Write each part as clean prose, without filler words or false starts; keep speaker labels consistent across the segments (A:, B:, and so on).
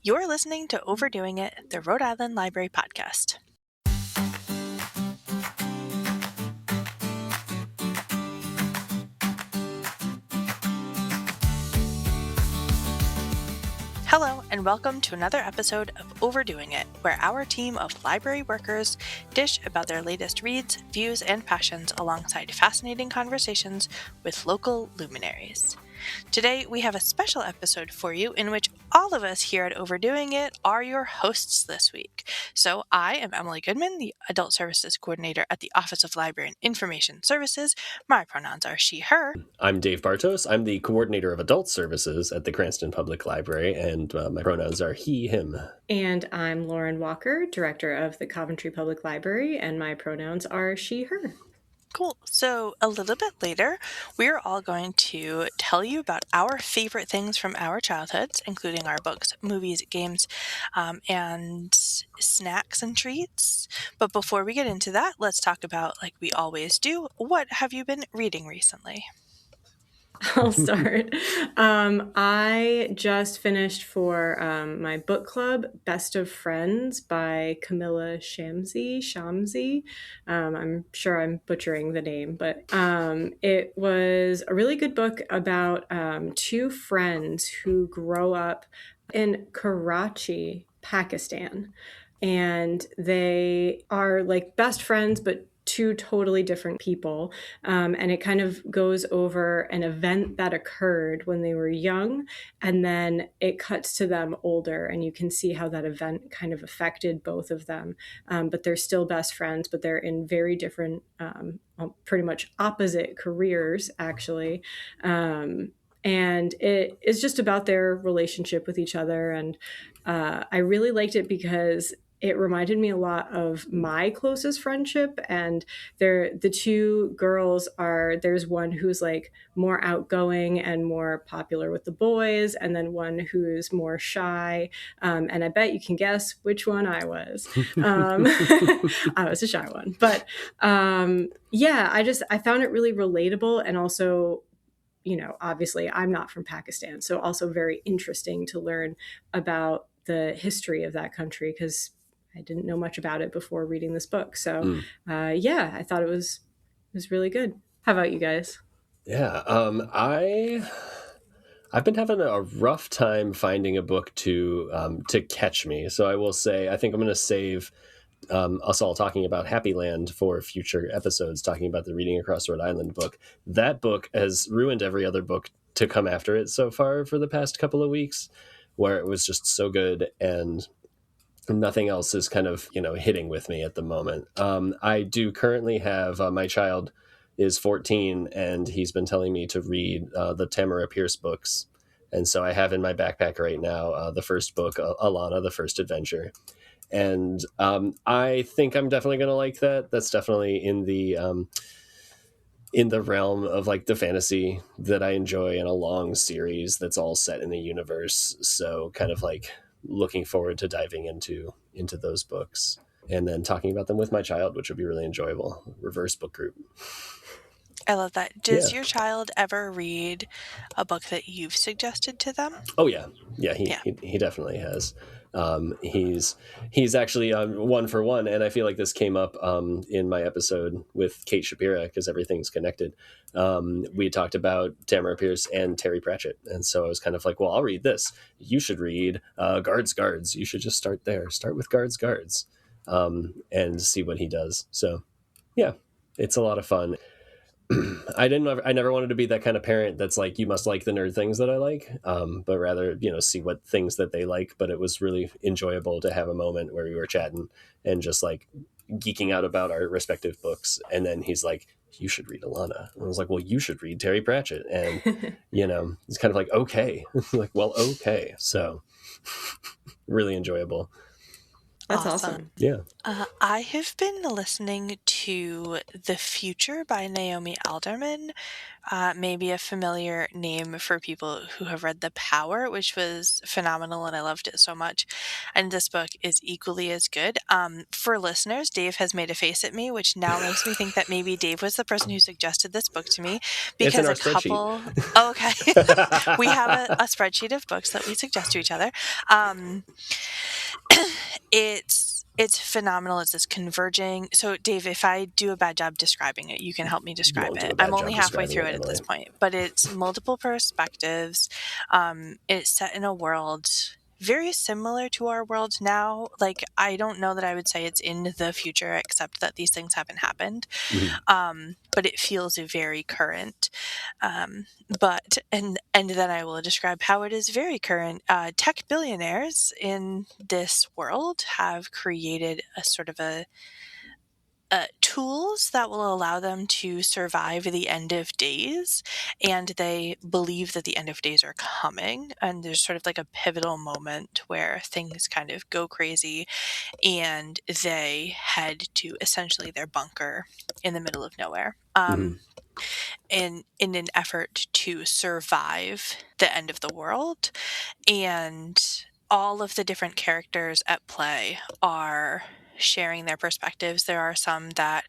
A: You're listening to Overdoing It, the Rhode Island Library Podcast. Hello, and welcome to another episode of Overdoing It, where our team of library workers dish about their latest reads, views, and passions alongside fascinating conversations with local luminaries. Today, we have a special episode for you in which all of us here at Overdoing It are your hosts this week. So I am Emily Goodman, the Adult Services Coordinator at the Office of Library and Information Services. My pronouns are she, her.
B: I'm Dave Bartos. I'm the Coordinator of Adult Services at the Cranston Public Library, and my pronouns are he, him.
C: And I'm Lauren Walker, Director of the Coventry Public Library, and my pronouns are she, her.
A: Cool. So a little bit later, we're all going to tell you about our favorite things from our childhoods, including our books, movies, games, and snacks and treats. But before we get into that, let's talk about, like we always do, what have you been reading recently?
C: I'll start. I just finished for my book club, Best of Friends by Camilla Shamsi. I'm sure I'm butchering the name, but it was a really good book about two friends who grow up in Karachi, Pakistan. And they are like best friends, but two totally different people. And it kind of goes over an event that occurred when they were young, and then it cuts to them older, and you can see how that event kind of affected both of them. But they're still best friends, but they're in very different, pretty much opposite careers, actually. And it is just about their relationship with each other. And I really liked it because it reminded me a lot of my closest friendship. And the two girls there's one who's like more outgoing and more popular with the boys, and then one who's more shy. And I bet you can guess which one I was. I was a shy one. But yeah, I found it really relatable, and also, obviously I'm not from Pakistan, so also very interesting to learn about the history of that country, because I didn't know much about it before reading this book. So yeah, I thought it was really good. How about you guys?
B: Yeah, I've been having a rough time finding a book to catch me. So I will say, I think I'm going to save us all talking about Happy Land for future episodes, talking about the Reading Across Rhode Island book. That book has ruined every other book to come after it so far for the past couple of weeks, where it was just so good, and nothing else is kind of, hitting with me at the moment. I do currently have, my child is 14, and he's been telling me to read the Tamara Pierce books. And so I have in my backpack right now the first book, Alana, The First Adventure. And I think I'm definitely going to like that. That's definitely in the realm of like the fantasy that I enjoy in a long series that's all set in the universe. So kind of like looking forward to diving into those books and then talking about them with my child, which would be really enjoyable. Reverse book group.
A: I love that. Does your child ever read a book that you've suggested to them?
B: Oh yeah. He definitely has. He's actually one for one, and I feel like this came up in my episode with Kate Shapira, because everything's connected. We talked about Tamara Pierce and Terry Pratchett, and so I was kind of like, well, I'll read this. You should read Guards. You should just start there. Start with Guards, and see what he does. So yeah, it's a lot of fun. I never wanted to be that kind of parent that's like, you must like the nerd things that I like, but rather, see what things that they like. But it was really enjoyable to have a moment where we were chatting and just like geeking out about our respective books. And then he's like, you should read Alana. And I was like, well, you should read Terry Pratchett. And, it's kind of like, okay. Like, well, okay. So really enjoyable.
C: That's
A: Awesome.
B: Yeah.
A: I have been listening to The Future by Naomi Alderman, maybe a familiar name for people who have read The Power, which was phenomenal and I loved it so much. And this book is equally as good. For listeners, Dave has made a face at me, which now makes me think that maybe Dave was the person who suggested this book to me
B: It's in
A: because
B: our
A: a couple.
B: spreadsheet.
A: Okay. We have a spreadsheet of books that we suggest to each other. It's phenomenal. It's this converging. So, Dave, if I do a bad job describing it, you can help me
B: You
A: describe
B: won't do
A: it.
B: a bad
A: I'm only
B: job
A: halfway
B: describing
A: through
B: it,
A: it at this
B: Emily.
A: point, but it's multiple perspectives. It's set in a world very similar to our world now. Like, I don't know that I would say it's in the future, except that these things haven't happened. But it feels very current. And then I will describe how it is very current. Tech billionaires in this world have created a sort of a tools that will allow them to survive the end of days, and they believe that the end of days are coming. And there's sort of like a pivotal moment where things kind of go crazy, and they head to essentially their bunker in the middle of nowhere. In an effort to survive the end of the world. And all of the different characters at play are sharing their perspectives. There are some that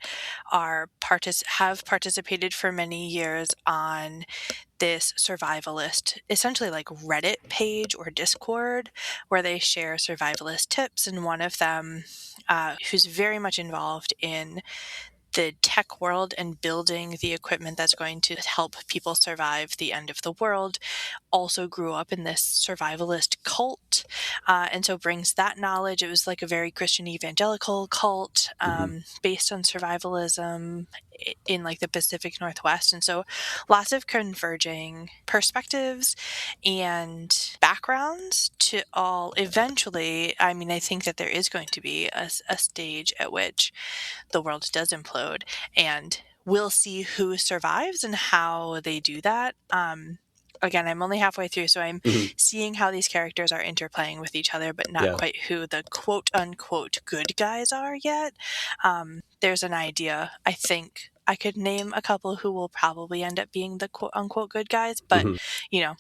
A: have participated for many years on this survivalist, essentially like Reddit page or Discord, where they share survivalist tips. And one of them, who's very much involved in the tech world and building the equipment that's going to help people survive the end of the world, also grew up in this survivalist cult, and so brings that knowledge. It was like a very Christian evangelical cult, based on survivalism in like the Pacific Northwest. And so lots of converging perspectives and backgrounds to all eventually. I mean, I think that there is going to be a stage at which the world does implode, and we'll see who survives and how they do that. Again, I'm only halfway through, so I'm seeing how these characters are interplaying with each other, but not quite who the quote unquote good guys are yet. There's an idea. I think I could name a couple who will probably end up being the quote unquote good guys, but you know,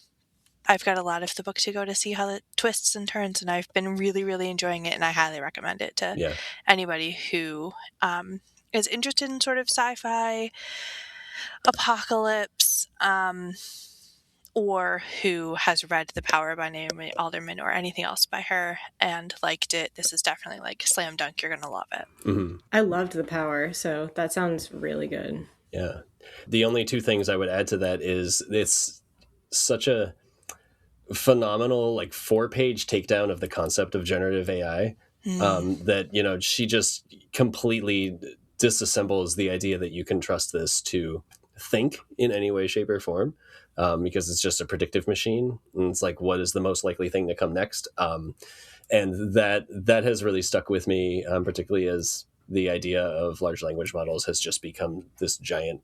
A: I've got a lot of the book to go to see how it twists and turns, and I've been really, really enjoying it, and I highly recommend it to anybody who is interested in sort of sci-fi, apocalypse, or who has read The Power by Naomi Alderman or anything else by her and liked it. This is definitely like slam dunk. You're going to love it.
C: I loved The Power, so that sounds really good.
B: Yeah. The only two things I would add to that is it's such a phenomenal, like 4-page takedown of the concept of generative AI, that, you know, she just completely disassembles the idea that you can trust this to think in any way, shape, or form, because it's just a predictive machine. And it's like, what is the most likely thing to come next? And that has really stuck with me, particularly as the idea of large language models has just become this giant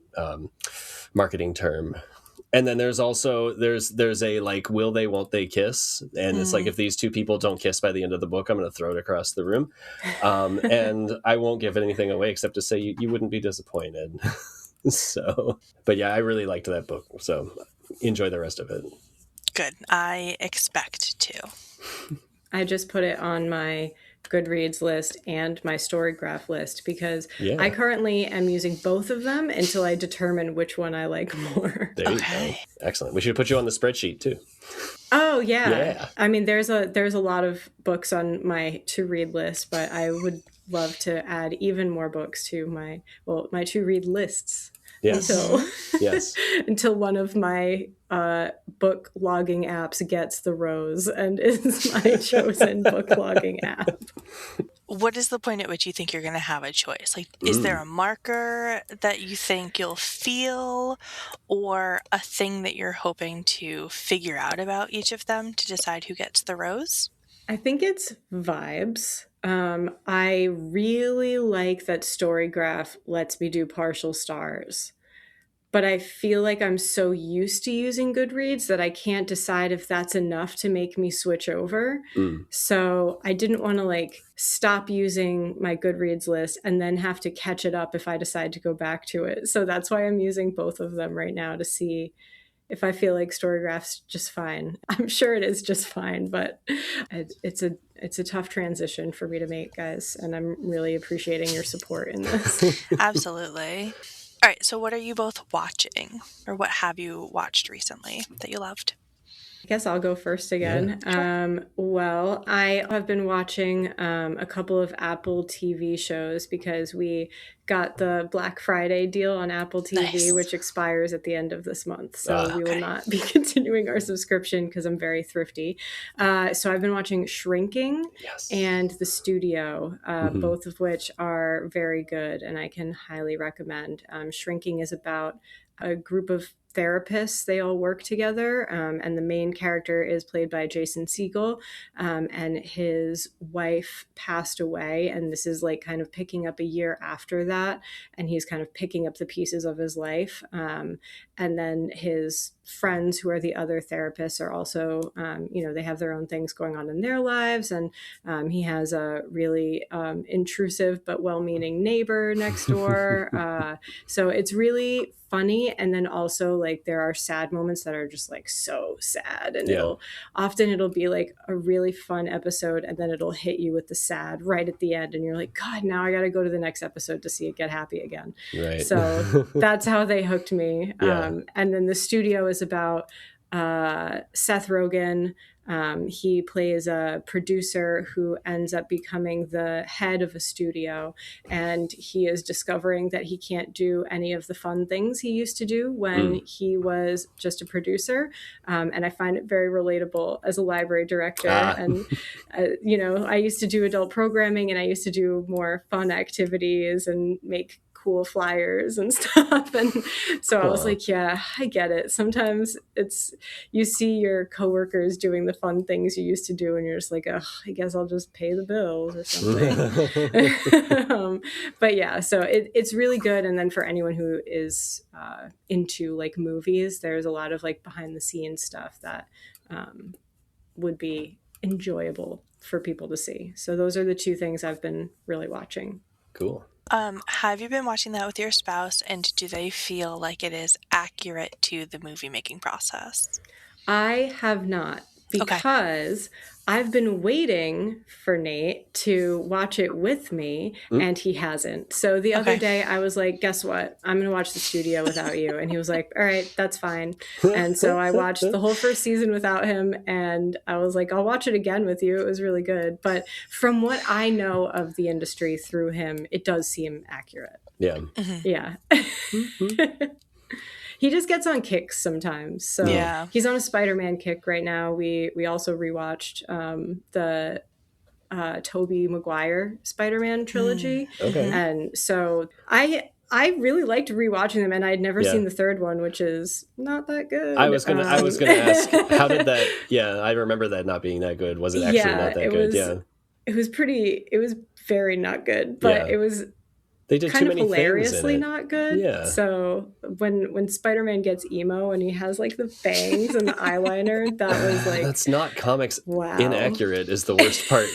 B: marketing term. And then there's also there's a like, will they, won't they kiss? And it's like, if these two people don't kiss by the end of the book, I'm going to throw it across the room. And I won't give anything away except to say you wouldn't be disappointed. So, but yeah, I really liked that book. So enjoy the rest of it.
A: Good. I expect to.
C: I just put it on my Goodreads list and my Storygraph list because I currently am using both of them until I determine which one I like more.
B: There you go. Excellent. We should put you on the spreadsheet too.
C: Oh yeah. I mean, there's a lot of books on my to read list, but I would love to add even more books to my to read lists.
B: Yes.
C: Until one of my book logging apps gets the rose and is my chosen book logging app.
A: What is the point at which you think you're going to have a choice? Like, is there a marker that you think you'll feel, or a thing that you're hoping to figure out about each of them to decide who gets the rose?
C: I think it's vibes. I really like that Storygraph lets me do partial stars. but I feel like I'm so used to using Goodreads that I can't decide if that's enough to make me switch over. So I didn't want to like stop using my Goodreads list and then have to catch it up if I decide to go back to it. So that's why I'm using both of them right now to see if I feel like Storygraph's just fine. I'm sure it is just fine, but it's a tough transition for me to make, guys, and I'm really appreciating your support in this.
A: Absolutely. All right, so what are you both watching, or what have you watched recently that you loved?
C: I guess I'll go first again.
B: Yeah, sure.
C: Well, I have been watching a couple of Apple TV shows because we got the Black Friday deal on Apple TV,
A: Nice.
C: which expires at the end of this month. So we will
A: Okay.
C: not be continuing our subscription because I'm very thrifty. So I've been watching Shrinking
B: Yes.
C: and The Studio,
B: Mhm.
C: both of which are very good and I can highly recommend. Shrinking is about a group of therapists. They all work together, and the main character is played by Jason Segel, and his wife passed away, and this is like kind of picking up a year after that, and he's kind of picking up the pieces of his life, and then his friends who are the other therapists are also, they have their own things going on in their lives, and he has a really intrusive but well-meaning neighbor next door. So it's really funny, and then also like there are sad moments that are just like so sad, and it'll be like a really fun episode, and then it'll hit you with the sad right at the end, and you're like, God, now I gotta go to the next episode to see it get happy again.
B: Right.
C: So that's how they hooked me. And then The Studio is about Seth Rogen. He plays a producer who ends up becoming the head of a studio, and he is discovering that he can't do any of the fun things he used to do when he was just a producer. And I find it very relatable as a library director. And, I used to do adult programming, and I used to do more fun activities and make cool flyers and stuff, and so I was like, yeah, I get it. Sometimes you see your coworkers doing the fun things you used to do, and you're just like, oh, I guess I'll just pay the bills or something. But yeah, so it's really good. And then for anyone who is into like movies, there's a lot of like behind the scenes stuff that would be enjoyable for people to see. So those are the two things I've been really watching.
B: Cool.
A: Have you been watching that with your spouse, and do they feel like it is accurate to the movie making process?
C: I have not, because I've been waiting for Nate to watch it with me, and he hasn't. So the other day I was like, guess what? I'm going to watch The Studio without you. And he was like, all right, that's fine. And so I watched the whole first season without him, and I was like, I'll watch it again with you. It was really good. But from what I know of the industry through him, it does seem accurate.
B: Yeah.
C: Yeah. He just gets on kicks sometimes. So he's on a Spider-Man kick right now. We also rewatched the Tobey Maguire Spider-Man trilogy. And so I really liked rewatching them, and I'd never seen the third one, which is not that good.
B: I was gonna ask, how did that? Yeah, I remember that not being that good. Was it actually not that good?
C: It was very not good, but it was.
B: They did
C: kind
B: too
C: of
B: many
C: hilariously
B: things
C: not good.
B: Yeah.
C: So when Spider-Man gets emo and he has like the bangs and the eyeliner, that was like,
B: that's not comics inaccurate is the worst part.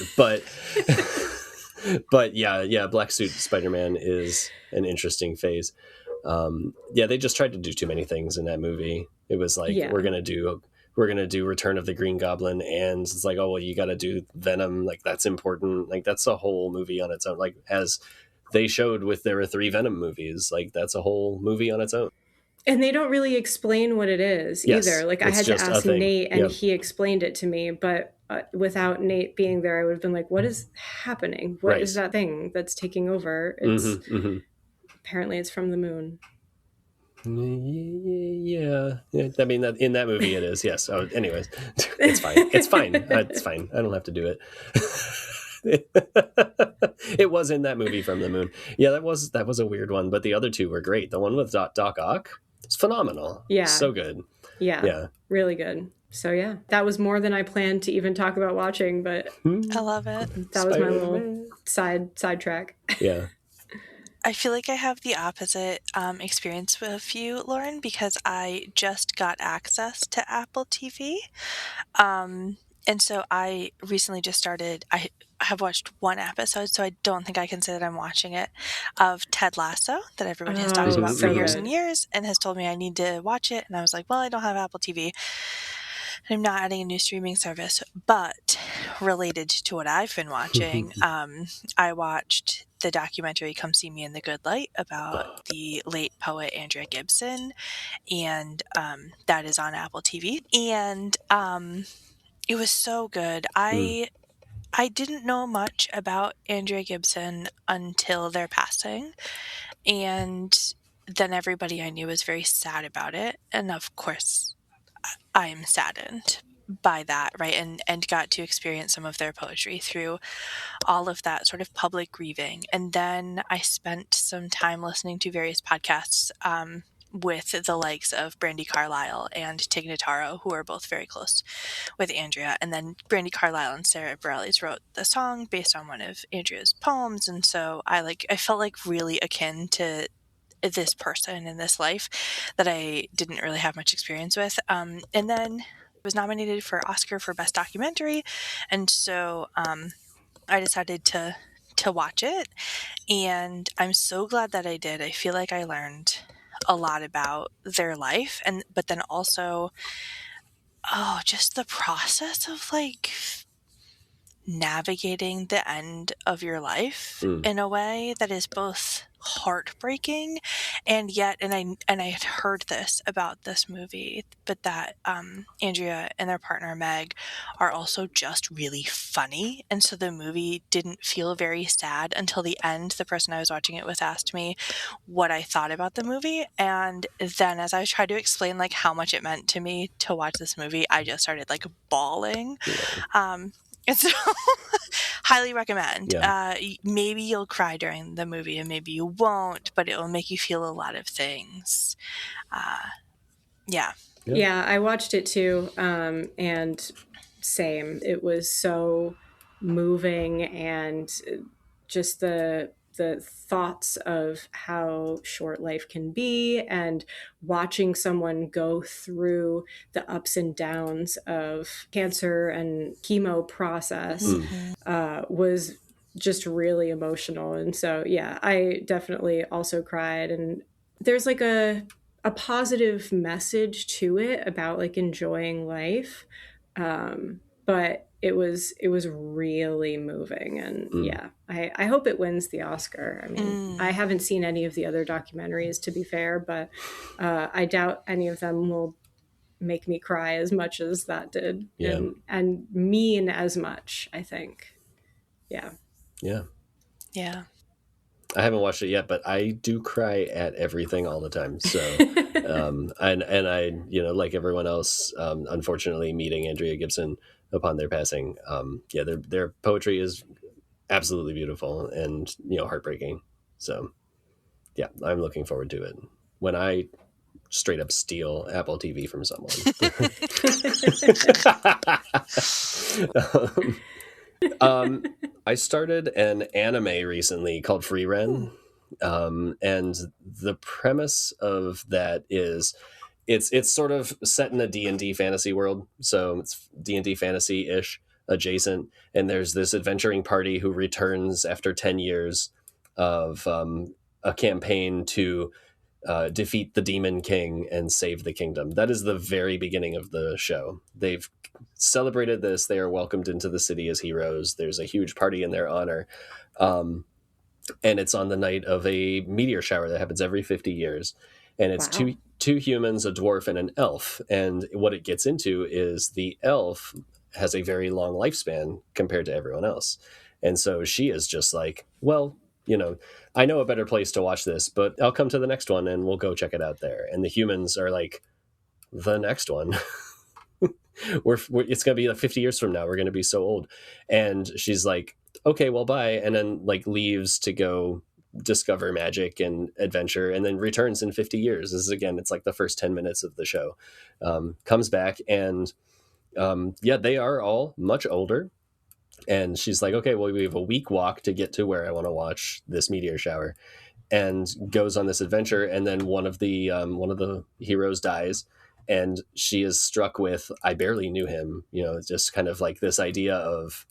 B: But yeah, Black Suit Spider-Man is an interesting phase. They just tried to do too many things in that movie. It was like, we're gonna do Return of the Green Goblin, and it's like, oh well, you got to do Venom. Like that's important. Like that's a whole movie on its own. Like as they showed with there were 3 Venom movies, like that's a whole movie on its own.
C: And they don't really explain what it is either. Like I had to ask Nate, and he explained it to me, but without Nate being there, I would have been like, what is happening? What is that thing that's taking over? It's apparently it's from the moon.
B: Yeah. I mean, in that movie it is. Yes. Oh, anyways, it's fine. It's fine. It's fine. I don't have to do it. It was in that movie from the moon. Yeah, that was a weird one, but the other 2 were great. The one with Doc Ock is phenomenal.
C: Yeah,
B: so good.
C: Yeah, really good. So yeah, that was more than I planned to even talk about watching, but
A: I love it.
C: That was my little sidetrack.
B: Yeah.
A: I feel like I have the opposite experience with you, Lauren, because I just got access to Apple TV. And so I recently just started, I have watched one episode, so I don't think I can say that I'm watching it, of Ted Lasso that everybody has talked
C: Oh,
A: about for
C: so
A: years and
C: good.
A: years and has told me I need to watch it. And I was like, well, I don't have Apple TV. I'm not adding a new streaming service, but related to what I've been watching, I watched the documentary Come See Me in the Good Light about the late poet Andrea Gibson, and that is on Apple TV. And it was so good. I didn't know much about Andrea Gibson until their passing, and then everybody I knew was very sad about it. And of course, I'm saddened by that, right? And got to experience some of their poetry through all of that sort of public grieving. And then I spent some time listening to various podcasts with the likes of Brandi Carlile and Tig Notaro, who are both very close with Andrea. And then Brandi Carlile and Sarah Bareilles wrote the song based on one of Andrea's poems. And so I felt like really akin to this person in this life that I didn't really have much experience with. And then it was nominated for Oscar for Best Documentary. And so I decided to watch it. And I'm so glad that I did. I feel like I learned a lot about their life, but then also just the process of like navigating the end of your life in a way that is both heartbreaking and yet and I had heard this about this movie, but that Andrea and their partner Meg are also just really funny, and so the movie didn't feel very sad until the end. The person I was watching it with asked me what I thought about the movie, and then as I tried to explain like how much it meant to me to watch this movie, I just started like bawling. And so highly recommend.
B: Yeah.
A: Maybe you'll cry during the movie and maybe you won't, but it will make you feel a lot of things. Yeah.
C: Yeah, I watched it too. And same. It was so moving, and just the thoughts of how short life can be, and watching someone go through the ups and downs of cancer and chemo process was just really emotional. And so, yeah, I definitely also cried. And there's like a positive message to it about like enjoying life. But it was really moving. And yeah, I hope it wins the Oscar. I mean, I haven't seen any of the other documentaries, to be fair, but I doubt any of them will make me cry as much as that did.
B: Yeah.
C: And mean as much, I think. Yeah.
A: Yeah.
B: I haven't watched it yet, but I do cry at everything all the time. So, and I, like everyone else, unfortunately meeting Andrea Gibson upon their passing, their poetry is absolutely beautiful and, heartbreaking. So yeah, I'm looking forward to it when I straight up steal Apple TV from someone. I started an anime recently called Free Ren. And the premise of that is it's sort of set in a D&D fantasy world. So it's D&D fantasy-ish adjacent. And there's this adventuring party who returns after 10 years of a campaign to defeat the Demon King and save the kingdom. That is the very beginning of the show. They've celebrated this. They are welcomed into the city as heroes. There's a huge party in their honor. And it's on the night of a meteor shower that happens every 50 years. And it's two humans, a dwarf, and an elf. And what it gets into is the elf has a very long lifespan compared to everyone else. And so she is just like, well, I know a better place to watch this, but I'll come to the next one and we'll go check it out there. And the humans are like, the next one. It's going to be like 50 years from now. We're going to be so old. And she's like, okay, well, bye. And then like leaves to go discover magic and adventure, and then returns in 50 years. This is, again, it's like the first 10 minutes of the show. Comes back and they are all much older. And she's like, okay, well, we have a week walk to get to where I want to watch this meteor shower. and goes on this adventure, and then one of the heroes dies, and she is struck with, I barely knew him, just kind of like this idea of,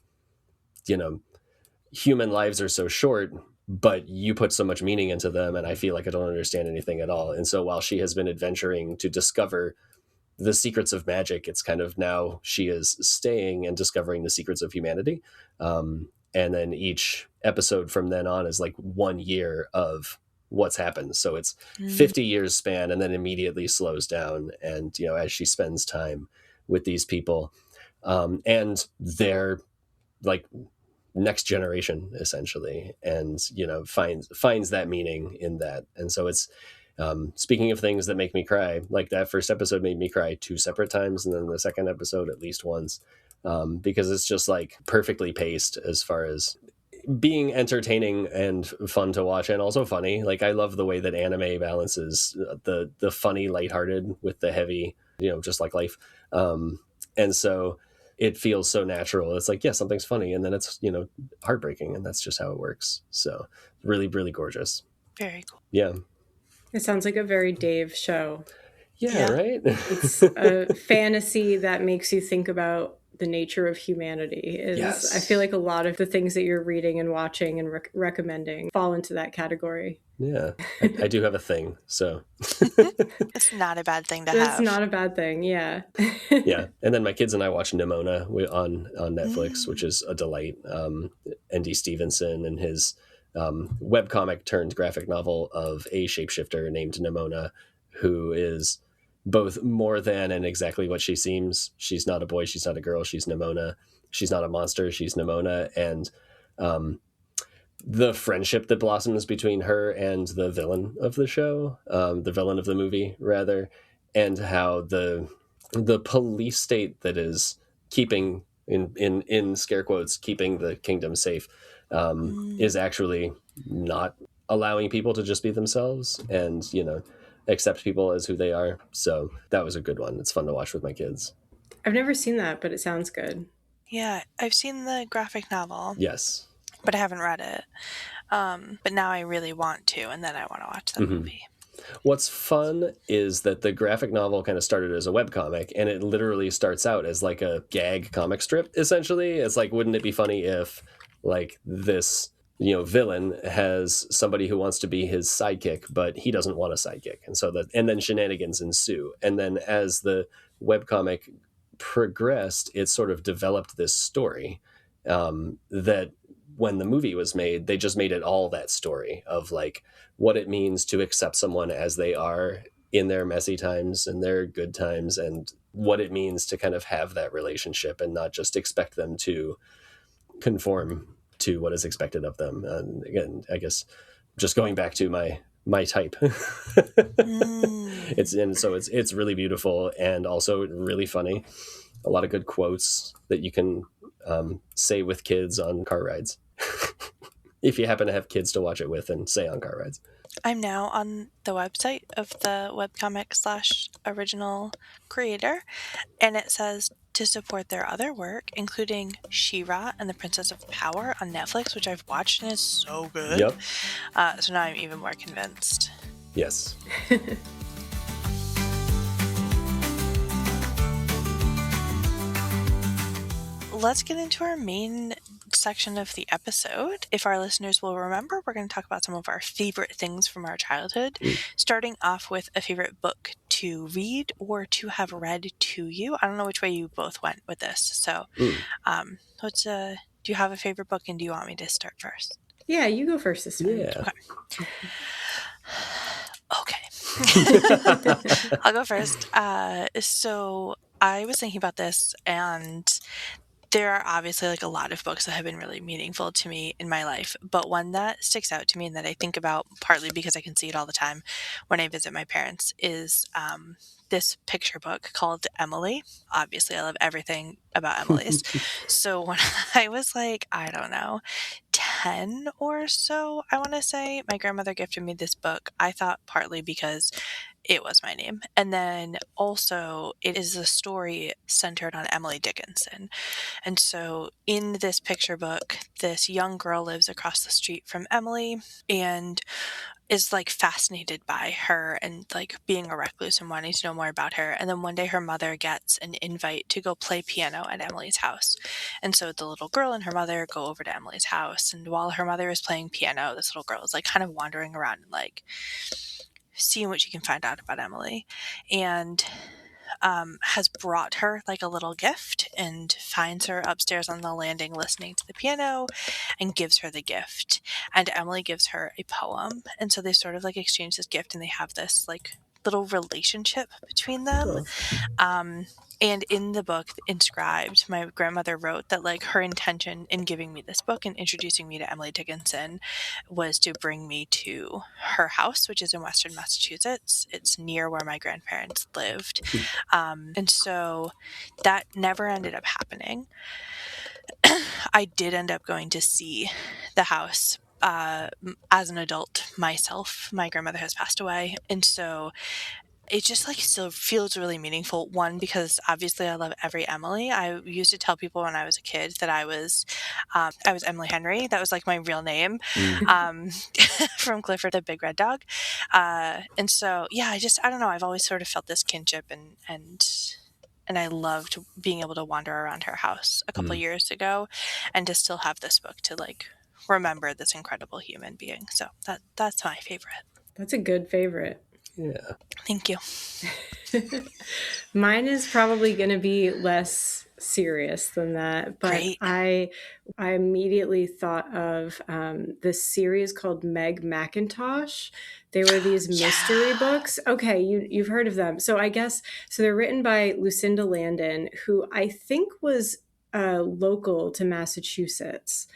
B: human lives are so short, but you put so much meaning into them, and I feel like I don't understand anything at all. And so while she has been adventuring to discover the secrets of magic, it's kind of now she is staying and discovering the secrets of humanity. And then each episode from then on is like 1 year of what's happened. So it's 50 years span, and then immediately slows down. And, as she spends time with these people, and their like next generation essentially, and, finds that meaning in that. And so it's, speaking of things that make me cry, like that first episode made me cry 2 separate times, and then the second episode at least once, because it's just like perfectly paced as far as being entertaining and fun to watch, and also funny. Like, I love the way that anime balances the funny, lighthearted with the heavy, just like life. And so it feels so natural. It's like, yeah, something's funny, and then it's, heartbreaking, and that's just how it works. So really, really gorgeous.
A: Very cool.
B: Yeah.
C: It sounds like a very Dave show.
B: Yeah. Right?
C: It's a fantasy that makes you think about the nature of humanity.
B: Yes.
C: I feel like a lot of the things that you're reading and watching and recommending fall into that category.
B: Yeah. I do have a thing, so.
A: It's not a bad thing to have.
C: It's not a bad thing, yeah.
B: Yeah. And then my kids and I watch Nimona on Netflix, which is a delight. N.D. Stevenson and his webcomic turned graphic novel of a shapeshifter named Nimona, who is both more than and exactly what she seems. She's not a boy, she's not a girl, she's Nimona. She's not a monster, she's Nimona. And the friendship that blossoms between her and the villain of the show, the villain of the movie, rather, and how the police state that is keeping, in scare quotes, keeping the kingdom safe, is actually not allowing people to just be themselves and, accept people as who they are. So that was a good one. It's fun to watch with my kids.
C: I've never seen that, but it sounds good.
A: Yeah, I've seen the graphic novel.
B: Yes.
A: But I haven't read it. But now I really want to, and then I want to watch the movie.
B: What's fun is that the graphic novel kind of started as a webcomic, and it literally starts out as like a gag comic strip, essentially. It's like, wouldn't it be funny if like this, villain has somebody who wants to be his sidekick, but he doesn't want a sidekick. And then shenanigans ensue. And then as the webcomic progressed, it sort of developed this story that when the movie was made, they just made it all that story of like what it means to accept someone as they are in their messy times and their good times, and what it means to kind of have that relationship and not just expect them to conform to what is expected of them. And again, I guess just going back to my type, it's really beautiful and also really funny. A lot of good quotes that you can say with kids on car rides. If you happen to have kids to watch it with and say on car rides.
A: I'm now on the website of the webcomic / original creator, and it says to support their other work, including She-Ra and the Princess of Power on Netflix, which I've watched and is so good.
B: Yep.
A: So now I'm even more convinced.
B: Yes.
A: Let's get into our main section of the episode. If our listeners will remember, we're going to talk about some of our favorite things from our childhood, starting off with a favorite book to read or to have read to you. I don't know which way you both went with this. So do you have a favorite book, and do you want me to start first?
C: Yeah, you go first this time.
B: Yeah.
A: Okay. I'll go first. So I was thinking about this, and there are obviously like a lot of books that have been really meaningful to me in my life, but one that sticks out to me and that I think about partly because I can see it all the time when I visit my parents is this picture book called Emily. Obviously, I love everything about Emily's. So when I was like, I don't know, 10 or so, I want to say, my grandmother gifted me this book. I thought partly because it was my name. And then also it is a story centered on Emily Dickinson. And so in this picture book, this young girl lives across the street from Emily, and is like fascinated by her and like being a recluse and wanting to know more about her. And then one day her mother gets an invite to go play piano at Emily's house. And so the little girl and her mother go over to Emily's house. And while her mother is playing piano, this little girl is like kind of wandering around and like seeing what she can find out about Emily. And has brought her like a little gift and finds her upstairs on the landing listening to the piano and gives her the gift. And Emily gives her a poem. And so they sort of like exchange this gift and they have this like little relationship between them. And in the book, Inscribed, my grandmother wrote that like her intention in giving me this book and introducing me to Emily Dickinson was to bring me to her house, which is in Western Massachusetts. It's near where my grandparents lived. And so that never ended up happening. I did end up going to see the house as an adult myself. My grandmother has passed away. And so it just like still feels really meaningful. One, because obviously I love every Emily. I used to tell people when I was a kid that I was Emily Henry. That was like my real name, from Clifford the Big Red Dog. And so yeah, I don't know. I've always sort of felt this kinship, and I loved being able to wander around her house a couple years ago, and to still have this book to like remember this incredible human being. So that's my favorite.
C: That's a good favorite.
B: Yeah.
A: Thank you.
C: Mine is probably going to be less serious than that, but
A: Great.
C: I immediately thought of this series called Meg McIntosh. They were these mystery books. Okay, you've heard of them. So I guess they're written by Lucinda Landon, who I think was local to Massachusetts.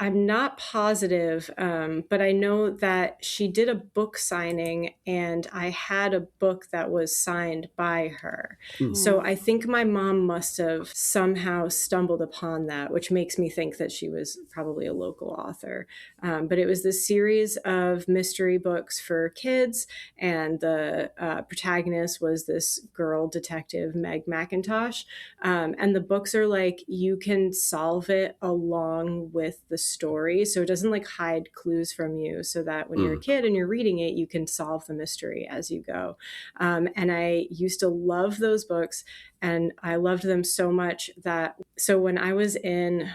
C: I'm not positive, but I know that she did a book signing and I had a book that was signed by her. So I think my mom must have somehow stumbled upon that, which makes me think that she was probably a local author. But it was this series of mystery books for kids, and the protagonist was this girl detective, Meg McIntosh. And the books are like, you can solve it along with the story. So it doesn't like hide clues from you, so that when you're a kid and you're reading it, you can solve the mystery as you go. And I used to love those books, and I loved them so much that, so when I was in,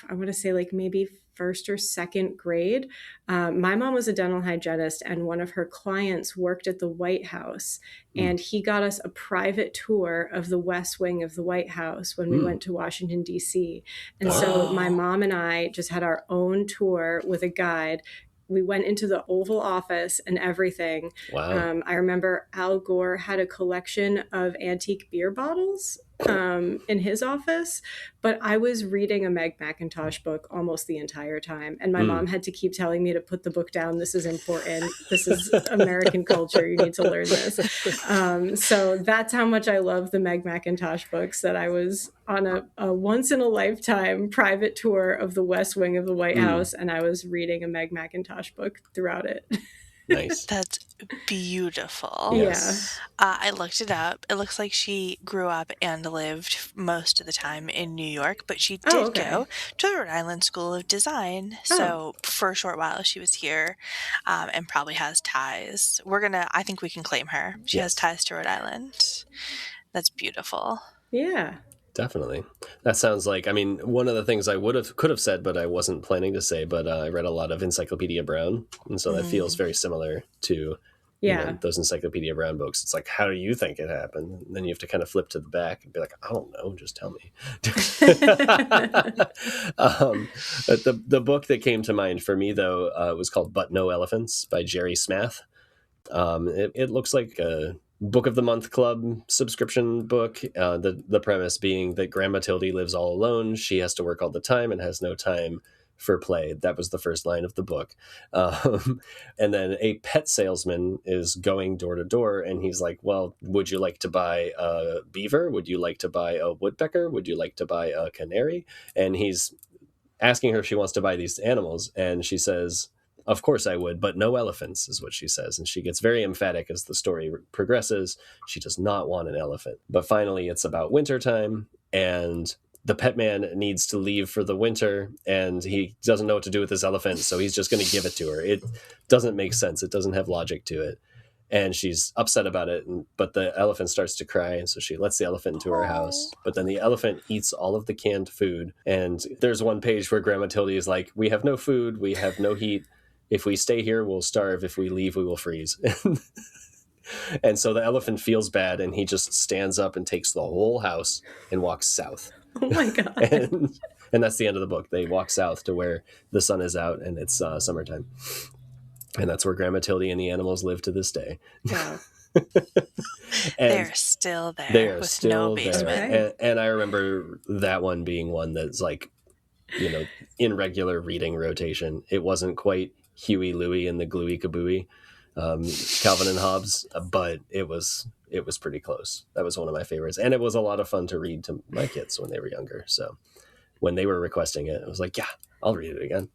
C: I want to say like maybe first or second grade, my mom was a dental hygienist, and one of her clients worked at the White House, and he got us a private tour of the West Wing of the White House when we went to Washington, D.C. And so my mom and I just had our own tour with a guide. We went into the Oval Office and everything.
B: Wow.
C: I remember Al Gore had a collection of antique beer bottles in his office, but I was reading a Meg McIntosh book almost the entire time. And my mom had to keep telling me to put the book down. This is important. This is American culture. You need to learn this. So that's how much I love the Meg McIntosh books, that I was on a once in a lifetime private tour of the West Wing of the White House, and I was reading a Meg McIntosh book throughout it.
B: Nice.
A: That's beautiful.
B: Yes.
A: I looked it up. It looks like she grew up and lived most of the time in New York, but she did go to the Rhode Island School of Design. So for a short while she was here, and probably has ties. I think we can claim her. She has ties to Rhode Island. That's beautiful.
C: Yeah.
B: Definitely. That sounds like, I mean, one of the things I could have said, but I wasn't planning to say, but I read a lot of Encyclopedia Brown. And so that feels very similar to those Encyclopedia Brown books. It's like, how do you think it happened? And then you have to kind of flip to the back and be like, I don't know, just tell me. But the book that came to mind for me, though, was called But No Elephants by Jerry Smath. It looks like a Book of the Month Club subscription book. The premise being that Grandma Tildy lives all alone. She has to work all the time and has no time for play. That was the first line of the book. And then a pet salesman is going door to door, and he's like, well, would you like to buy a beaver? Would you like to buy a woodpecker? Would you like to buy a canary? And he's asking her if she wants to buy these animals. And she says, of course I would, but no elephants, is what she says. And she gets very emphatic as the story progresses. She does not want an elephant. But finally, it's about wintertime, and the pet man needs to leave for the winter, and he doesn't know what to do with this elephant, so he's just going to give it to her. It doesn't make sense. It doesn't have logic to it. And she's upset about it, but the elephant starts to cry, and so she lets the elephant into her house. But then the elephant eats all of the canned food, and there's one page where Grandma Tildy is like, we have no food, we have no heat. If we stay here, we'll starve. If we leave, we will freeze. And so the elephant feels bad, and he just stands up and takes the whole house and walks south.
C: Oh my God.
B: And that's the end of the book. They walk south to where the sun is out, and it's summertime. And that's where Grandma Tildy and the animals live to this day.
C: Wow.
A: They're still there.
B: They are
A: with
B: still
A: no basement.
B: there. And I remember that one being one that's like, in regular reading rotation. It wasn't quite Huey, Louie, and the Gluey Kabooey, Calvin and Hobbes, but it was pretty close. That was one of my favorites. And it was a lot of fun to read to my kids when they were younger. So when they were requesting it, I was like, yeah, I'll read it again.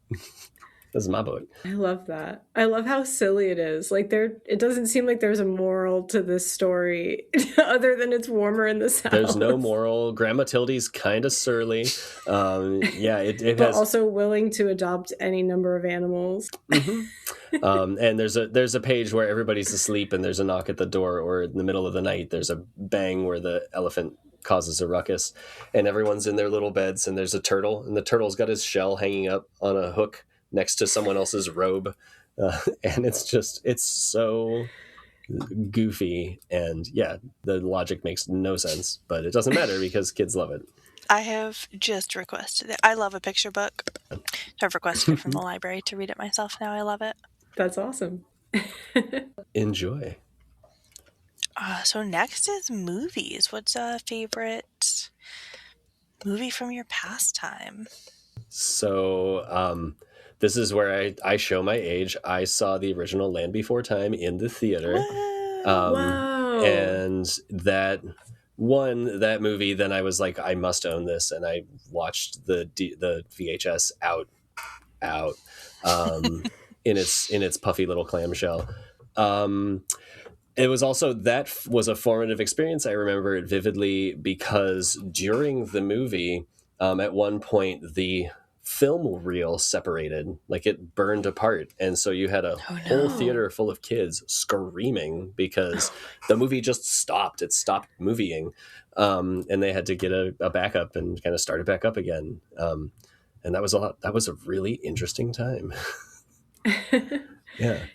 B: This is my book.
C: I love that. I love how silly it is. Like it doesn't seem like there's a moral to this story other than it's warmer in the South.
B: There's no moral. Grandma Tildy's kind of surly. It
C: but
B: has
C: also willing to adopt any number of animals.
B: Mm-hmm. And there's a page where everybody's asleep and there's a knock at the door, or in the middle of the night there's a bang where the elephant causes a ruckus, and everyone's in their little beds, and there's a turtle, and the turtle's got his shell hanging up on a hook next to someone else's robe, and it's so goofy, and the logic makes no sense, but it doesn't matter because kids love it.
A: I have just requested it. I love a picture book, so I've requested it from the library to read it myself now. I love it.
C: That's awesome.
B: Enjoy.
A: So next is movies. What's a favorite movie from your pastime?
B: So this is where I show my age. I saw the original Land Before Time in the theater.
C: Wow.
B: And that movie, then I was like, I must own this. And I watched the VHS out in its puffy little clamshell. It was also, that was a formative experience. I remember it vividly because during the movie, at one point, the film reel separated, like it burned apart, and so you had a whole theater full of kids screaming because the movie just stopped. It stopped movieing, and they had to get a backup and kind of start it back up again. And that was a really interesting time.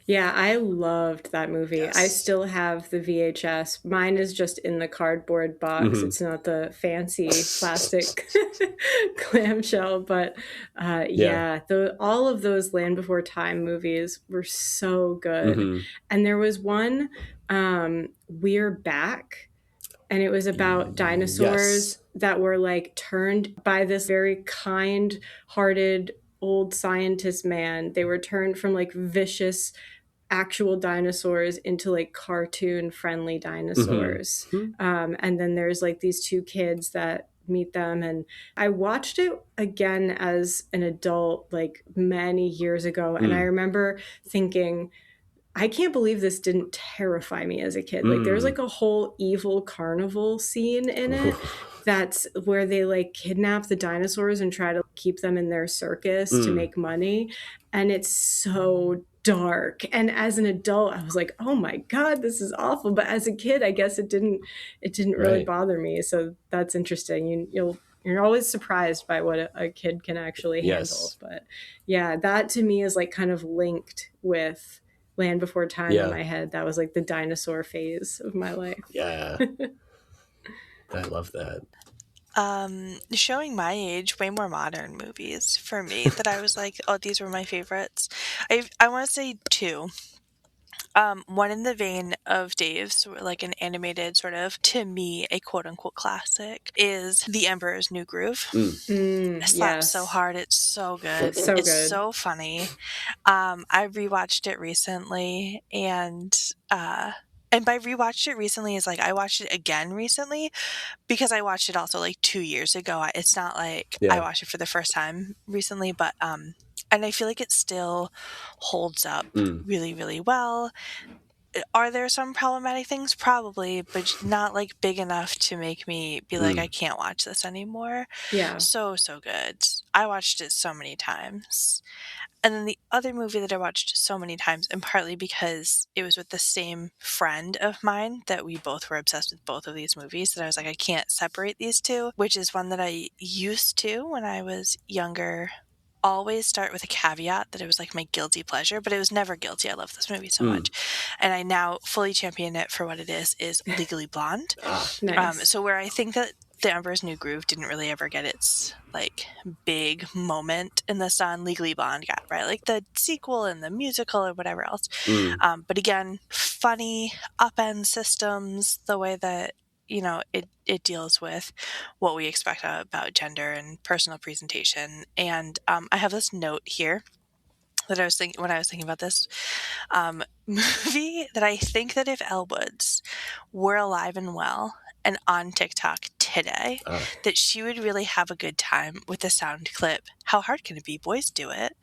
C: Yeah, I loved that movie.
B: Yes.
C: I still have the VHS. Mine is just in the cardboard box.
B: Mm-hmm.
C: It's not the fancy plastic clamshell, but all of those Land Before Time movies were so good.
B: Mm-hmm.
C: And there was one, We're Back, and it was about dinosaurs that were like turned by this very kind-hearted old scientist man. They were turned from like vicious actual dinosaurs into like cartoon friendly dinosaurs. Mm-hmm. And then there's like these two kids that meet them, and I watched it again as an adult like many years ago, and I remember thinking, I can't believe this didn't terrify me as a kid. Like there's like a whole evil carnival scene in it. That's where they like kidnap the dinosaurs and try to keep them in their circus to make money. And it's so dark. And as an adult, I was like, oh my God, this is awful. But as a kid, I guess it didn't really bother me. So that's interesting. You're always surprised by what a kid can actually handle. But yeah, that to me is like kind of linked with Land Before Time in my head. That was like the dinosaur phase of my life.
B: Yeah. I love that.
A: Showing my age, way more modern movies for me that I was like, oh, these were my favorites. I want to say two. One in the vein of Dave's, like an animated sort of, to me, a quote-unquote classic, is The Emperor's New Groove. It slaps so hard. It's so good.
C: It's good.
A: So funny. I rewatched it recently, and by rewatched it recently is like I watched it again recently because I watched it also like 2 years ago. It's not like I watched it for the first time recently, but and I feel like it still holds up really, really well. Are there some problematic things? Probably, but not like big enough to make me be like, I can't watch this anymore.
C: Yeah.
A: So good. I watched it so many times. And then the other movie that I watched so many times, and partly because it was with the same friend of mine that we both were obsessed with both of these movies, that I was like, I can't separate these two, which is one that I used to, when I was younger, always start with a caveat that it was like my guilty pleasure, but it was never guilty. I love this movie so much. And I now fully champion it for what it is Legally Blonde.
C: Nice.
A: So where I think that The Emperor's New Groove didn't really ever get its like big moment in the sun, Legally Blonde got, right? Like the sequel and the musical or whatever else. But again, funny upend systems, the way that, you know, it deals with what we expect about gender and personal presentation. And I have this note here that I was thinking when I was thinking about this movie, that I think that if Elle Woods were alive and well and on TikTok today, that she would really have a good time with the sound clip, How Hard Can It Be? Boys Do It.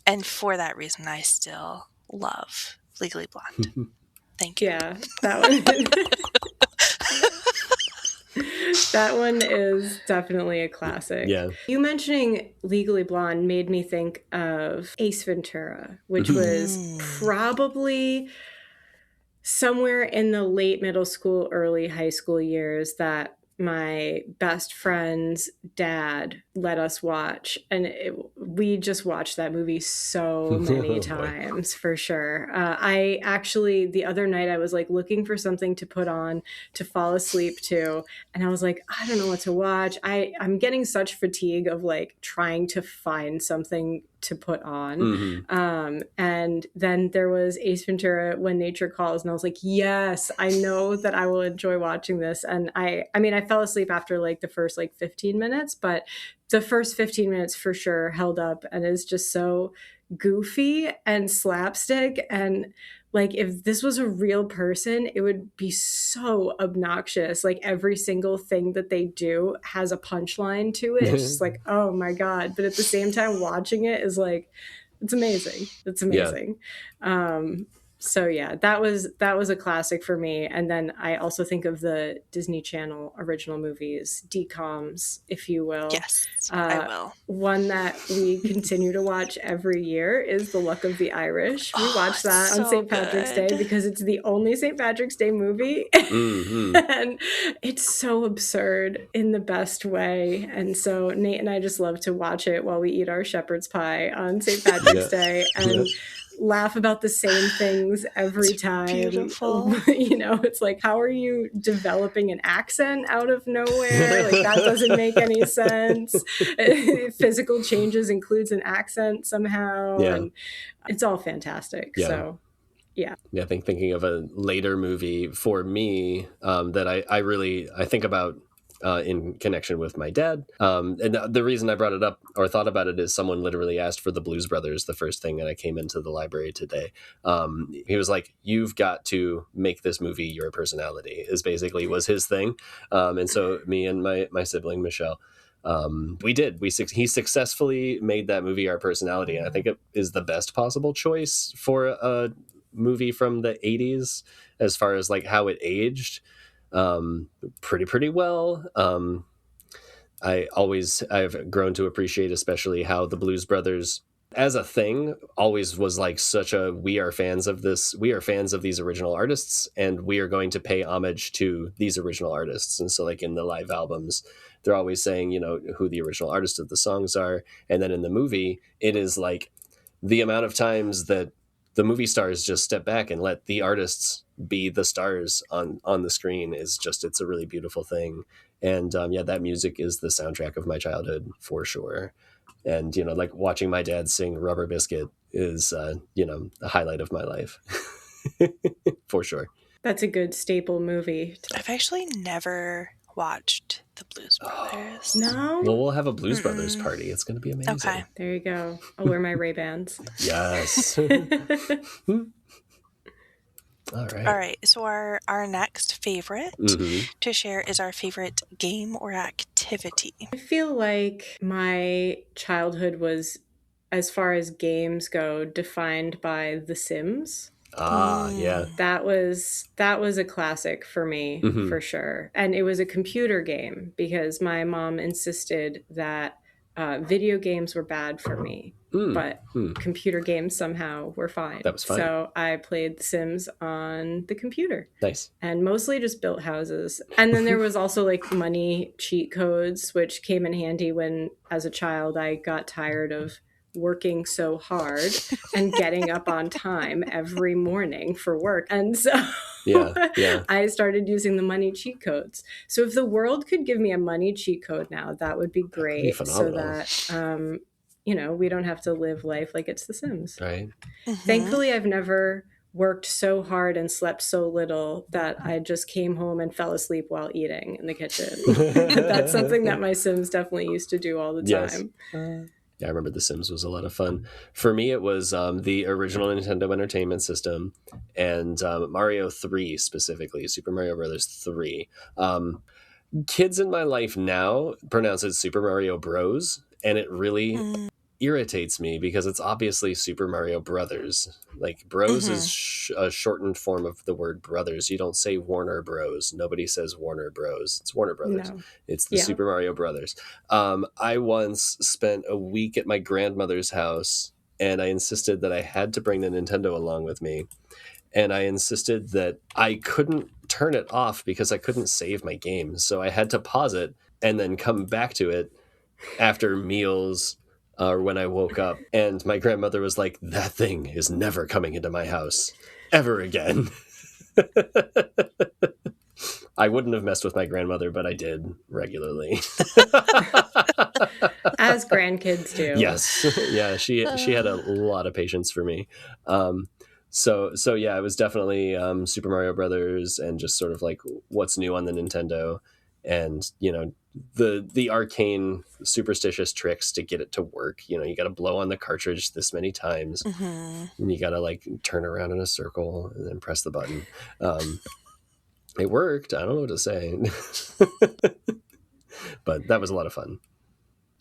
A: And for that reason, I still love Legally Blonde. Thank you.
C: Yeah, that one. That one is definitely a classic.
B: Yeah.
C: You mentioning Legally Blonde made me think of Ace Ventura, which was probably somewhere in the late middle school, early high school years that my best friend's dad let us watch, and we just watched that movie so many times, for sure. I actually, the other night, I was like looking for something to put on to fall asleep to, and I was like, I don't know what to watch. I'm getting such fatigue of like trying to find something to put on. And then there was Ace Ventura, When Nature Calls, and I was like, yes, I know that I will enjoy watching this. And I mean, I fell asleep after like the first like 15 minutes, but the first 15 minutes for sure held up, and is just so goofy and slapstick. And like, if this was a real person, it would be so obnoxious. Like, every single thing that they do has a punchline to it. It's just like, oh my God. But at the same time, watching it is like, it's amazing. It's amazing. Yeah. So yeah, that was a classic for me. And then I also think of the Disney Channel original movies, DComs, if you will.
A: Yes, I will.
C: One that we continue to watch every year is The Luck of the Irish. We watch that on St. Patrick's Day because it's the only St. Patrick's Day movie. And it's so absurd in the best way. And so Nate and I just love to watch it while we eat our shepherd's pie on St. Patrick's Day. And laugh about the same things every time.
A: Beautiful.
C: You know, it's like, how are you developing an accent out of nowhere? Like, that doesn't make any sense. Physical changes includes an accent somehow. And it's all fantastic. So yeah.
B: I think thinking of a later movie for me that I think about in connection with my dad. And the reason I brought it up or thought about it is someone literally asked for the Blues Brothers the first thing that I came into the library today. He was like, you've got to make this movie your personality, was his thing. And so me and my sibling, Michelle, we did. He successfully made that movie our personality. And I think it is the best possible choice for a movie from the 80s as far as like how it aged. Pretty well. I've grown to appreciate especially how the Blues Brothers as a thing always was like such a, we are fans of these original artists, and we are going to pay homage to these original artists. And so like in the live albums, they're always saying, you know, who the original artists of the songs are. And then in the movie, it is like the amount of times that the movie stars just step back and let the artists be the stars on the screen is just, it's a really beautiful thing. And that music is the soundtrack of my childhood for sure. And, you know, like watching my dad sing Rubber Biscuit is, the highlight of my life for sure.
C: That's a good staple movie.
A: I've actually never watched the Blues Brothers.
C: No?
B: Well, we'll have a Blues Brothers party. It's going to be amazing.
A: Okay.
C: There you go. I'll wear my Ray-Bans.
B: Yes. All right.
A: So our next favorite to share is our favorite game or activity.
C: I feel like my childhood was, as far as games go, defined by The Sims.
B: Yeah.
C: That was a classic for me, for sure. And it was a computer game because my mom insisted that video games were bad for me, but computer games somehow were fine.
B: That was fine.
C: So I played The Sims on the computer.
B: Nice.
C: And mostly just built houses. And then there was also like money cheat codes, which came in handy when, as a child, I got tired of working so hard and getting up on time every morning for work. And so
B: Yeah.
C: I started using the money cheat codes. So if the world could give me a money cheat code now, that would be great. So that, we don't have to live life like it's The Sims.
B: Right.
C: Thankfully, I've never worked so hard and slept so little that I just came home and fell asleep while eating in the kitchen. That's something that my Sims definitely used to do all the time.
B: Yes. Yeah, I remember The Sims was a lot of fun. For me, it was the original Nintendo Entertainment System and Mario 3 specifically, Super Mario Brothers 3. Kids in my life now pronounce it Super Mario Bros. And it really irritates me because it's obviously Super Mario Brothers. Like Bros is a shortened form of the word brothers. You don't say Warner Bros. Nobody says Warner Bros. It's Warner Brothers. No. It's the Super Mario Brothers. I once spent a week at my grandmother's house and I insisted that I had to bring the Nintendo along with me. And I insisted that I couldn't turn it off because I couldn't save my game. So I had to pause it and then come back to it after meals or when I woke up. And my grandmother was like, that thing is never coming into my house ever again. I wouldn't have messed with my grandmother, but I did regularly.
C: As grandkids do.
B: Yes. Yeah, she had a lot of patience for me. So yeah, it was definitely Super Mario Brothers and just sort of like what's new on the Nintendo and, the arcane superstitious tricks to get it to work. You got to blow on the cartridge this many times and you got to like turn around in a circle and then press the button. It worked. I don't know what to say, but that was a lot of fun.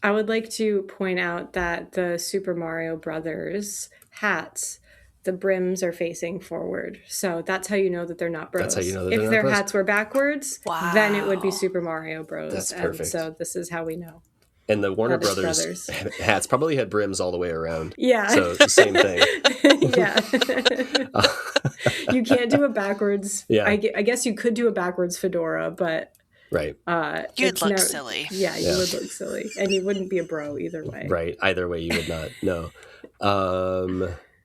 C: I would like to point out that the Super Mario Brothers hats, the brims are facing forward. So that's how you know that they're not bros.
B: That's how you know that
C: if
B: they're
C: their
B: not bros.
C: hats were backwards, then it would be Super Mario Bros.
B: That's perfect.
C: And so this is how we know.
B: And the Warner Brothers hats probably had brims all the way around.
C: Yeah.
B: So same thing.
C: Yeah. You can't do a backwards.
B: Yeah.
C: I guess you could do a backwards fedora, but
B: right.
A: You'd look silly.
C: Yeah, you would look silly. And you wouldn't be a bro either way.
B: Right. Either way you would not. No.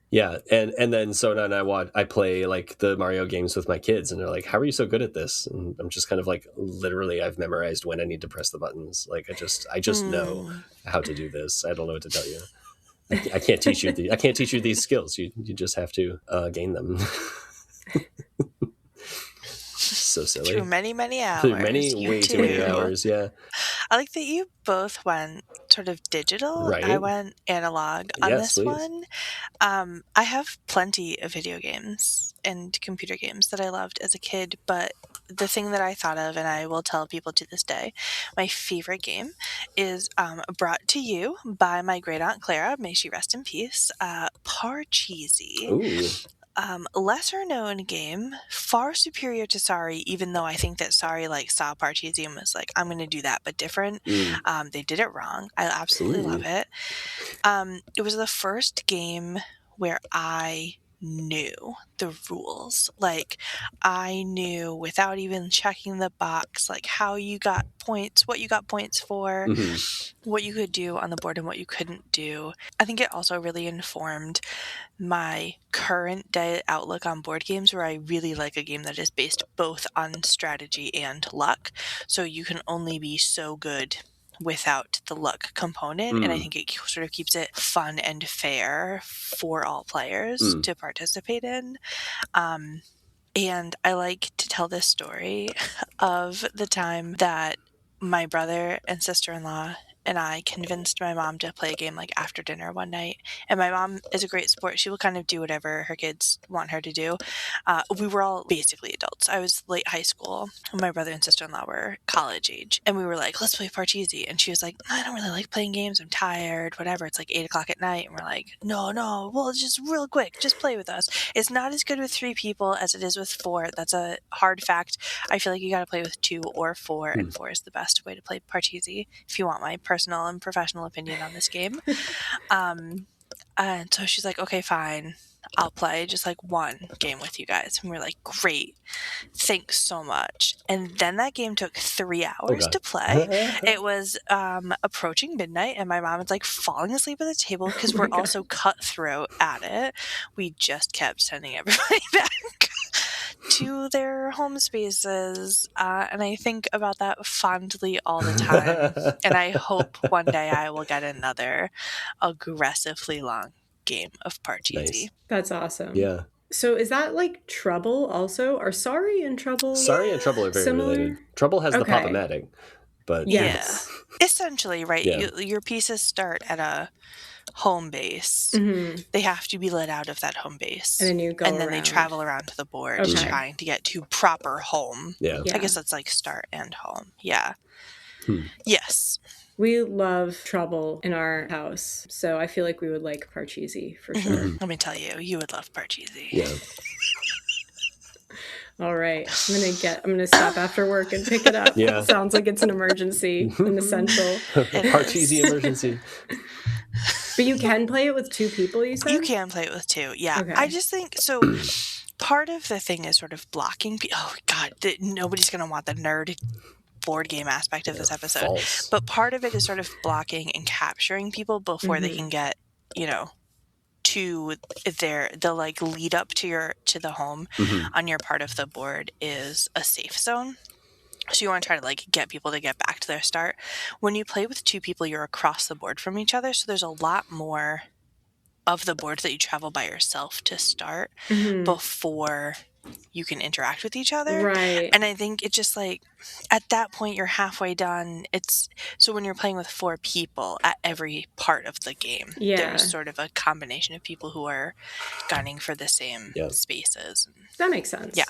B: Yeah, and then so now I play like the Mario games with my kids, and they're like, "How are you so good at this?" And I'm just kind of like, literally, I've memorized when I need to press the buttons. Like I just know how to do this. I don't know what to tell you. I can't teach you. I can't teach you these skills. You just have to gain them. So silly.
A: Through many hours.
B: Through way too many hours. Yeah.
A: I like that you both went sort of digital.
B: Right.
A: I went analog on this
B: please.
A: one. I have plenty of video games and computer games that I loved as a kid, but the thing that I thought of, and I will tell people to this day, my favorite game is brought to you by my great aunt Clara. May she rest in peace. Parcheesi.
B: Ooh.
A: Lesser known game, far superior to Sorry, even though I think that Sorry saw Parcheesi and was like, I'm going to do that, but different. They did it wrong. I absolutely love it. It was the first game where I knew the rules. Like, I knew without even checking the box, like how you got points, what you got points for, what you could do on the board and what you couldn't do. I think it also really informed my current day outlook on board games, where I really like a game that is based both on strategy and luck. So you can only be so good without the luck component, and I think it sort of keeps it fun and fair for all players to participate in. And I like to tell this story of the time that my brother and sister-in-law and I convinced my mom to play a game like after dinner one night. And my mom is a great sport. She will kind of do whatever her kids want her to do. We were all basically adults. I was late high school, and my brother and sister-in-law were college age. And we were like, let's play Parcheesi. And she was like, I don't really like playing games. I'm tired, whatever. It's like 8 o'clock at night. And we're like, no, well, just real quick, just play with us. It's not as good with 3 people as it is with 4. That's a hard fact. I feel like you got to play with 2 or 4, and 4 is the best way to play Parcheesi, if you want my personal and professional opinion on this game. And so she's like, okay, fine, I'll play just like one game with you guys. And we're like, great, thanks so much. And then that game took 3 hours to play. It was approaching midnight, and my mom was like falling asleep at the table because we're all so cutthroat at it. We just kept sending everybody back to their home spaces, and I think about that fondly all the time. And I hope one day I will get another aggressively long game of Parcheesi.
B: Nice.
C: That's awesome.
B: Yeah.
C: So is that like Trouble also? Are Sorry and Trouble
B: Sorry and Trouble are very
C: similar?
B: related. Trouble has the Pop-O-Matic, but
C: Yes.
A: Yeah, essentially, right?
B: Yeah.
A: Your pieces start at a home base. They have to be let out of that home base,
C: and then you go
A: and then
C: around.
A: they travel around to the board trying to get to proper home.
B: Yeah.
A: I guess that's like start and home. Yeah. Yes.
C: We love Trouble in our house, so I feel like we would like Parcheesi for sure.
A: Let me tell you, you would love Parcheesi.
B: Yeah.
C: All right, I'm gonna stop after work and pick it up.
B: Yeah.
C: Sounds like it's an emergency, an essential.
B: Parcheesi emergency.
C: But you can play it with 2 people, you said?
A: You can play it with 2, yeah.
C: Okay.
A: I just think, so part of the thing is sort of blocking people. Oh, God, nobody's going to want the nerd board game aspect of this episode.
B: False.
A: But part of it is sort of blocking and capturing people before they can get, to the like lead up to the home on your part of the board is a safe zone. So you want to try to like get people to get back to their start. When you play with 2 people, you're across the board from each other. So there's a lot more of the board that you travel by yourself to start before you can interact with each other.
C: Right.
A: And I think it's just like at that point you're halfway done. So when you're playing with 4 people at every part of the game, there's sort of a combination of people who are gunning for the same spaces.
C: That makes sense.
A: Yeah.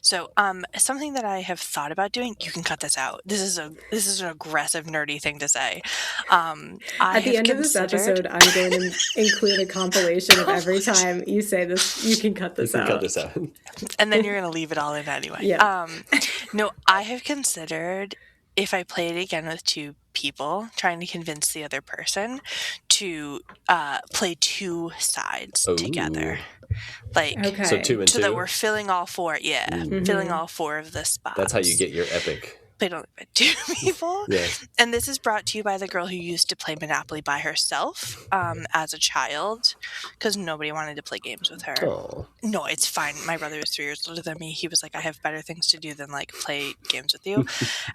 A: So, something that I have thought about doing, you can cut this out. This is an aggressive, nerdy thing to say.
C: At the end of this episode, I'm going to include a compilation of every time you say this. You can cut this out.
B: Cut this out.
A: And then you're going to leave it all in anyway.
C: Yeah.
A: No, I have considered if I play it again with 2 people, trying to convince the other person to play 2 sides together. Like,
B: so 2 and 2?
A: So that we're filling all 4, filling all 4 of the spots.
B: That's how you get your epic.
A: Played only by 2 people.
B: Yeah.
A: And this is brought to you by the girl who used to play Monopoly by herself as a child because nobody wanted to play games with her.
B: Oh.
A: No, it's fine. My brother was 3 years older than me. He was like, I have better things to do than like play games with you.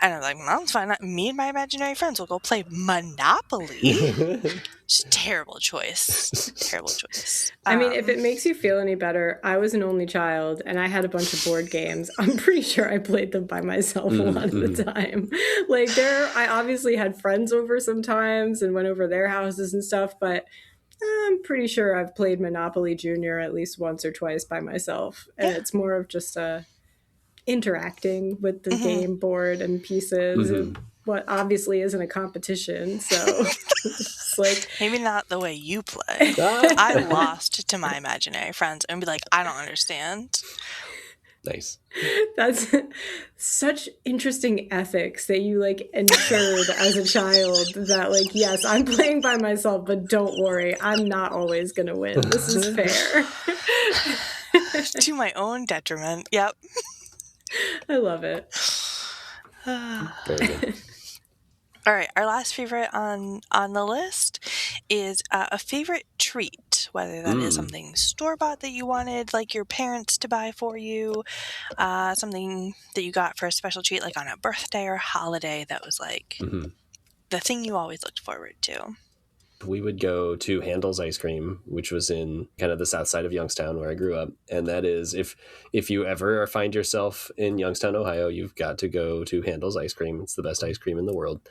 A: And I'm like, well, it's fine. Me and my imaginary friends will go play Monopoly. It's a terrible choice. Terrible choice.
C: I mean, if it makes you feel any better, I was an only child and I had a bunch of board games. I'm pretty sure I played them by myself a lot of the time. Like I obviously had friends over sometimes and went over their houses and stuff, but I'm pretty sure I've played Monopoly Junior at least once or twice by myself. And it's more of just interacting with the game board and pieces and what obviously isn't a competition. So it's like
A: maybe not the way you play. I lost to my imaginary friends and be like, I don't understand.
B: Nice.
C: That's such interesting ethics that you like ensured as a child that like, yes, I'm playing by myself, but don't worry, I'm not always going to win. This is fair.
A: To my own detriment. Yep.
C: I love it.
B: Very good.
A: All right, our last favorite on the list is a favorite treat, whether that is something store-bought that you wanted, like your parents to buy for you, something that you got for a special treat, like on a birthday or holiday that was like the thing you always looked forward to.
B: we would go to Handel's Ice Cream, which was in kind of the south side of Youngstown where I grew up. And that is, if you ever find yourself in Youngstown, Ohio, you've got to go to Handel's Ice Cream. It's the best ice cream in the world.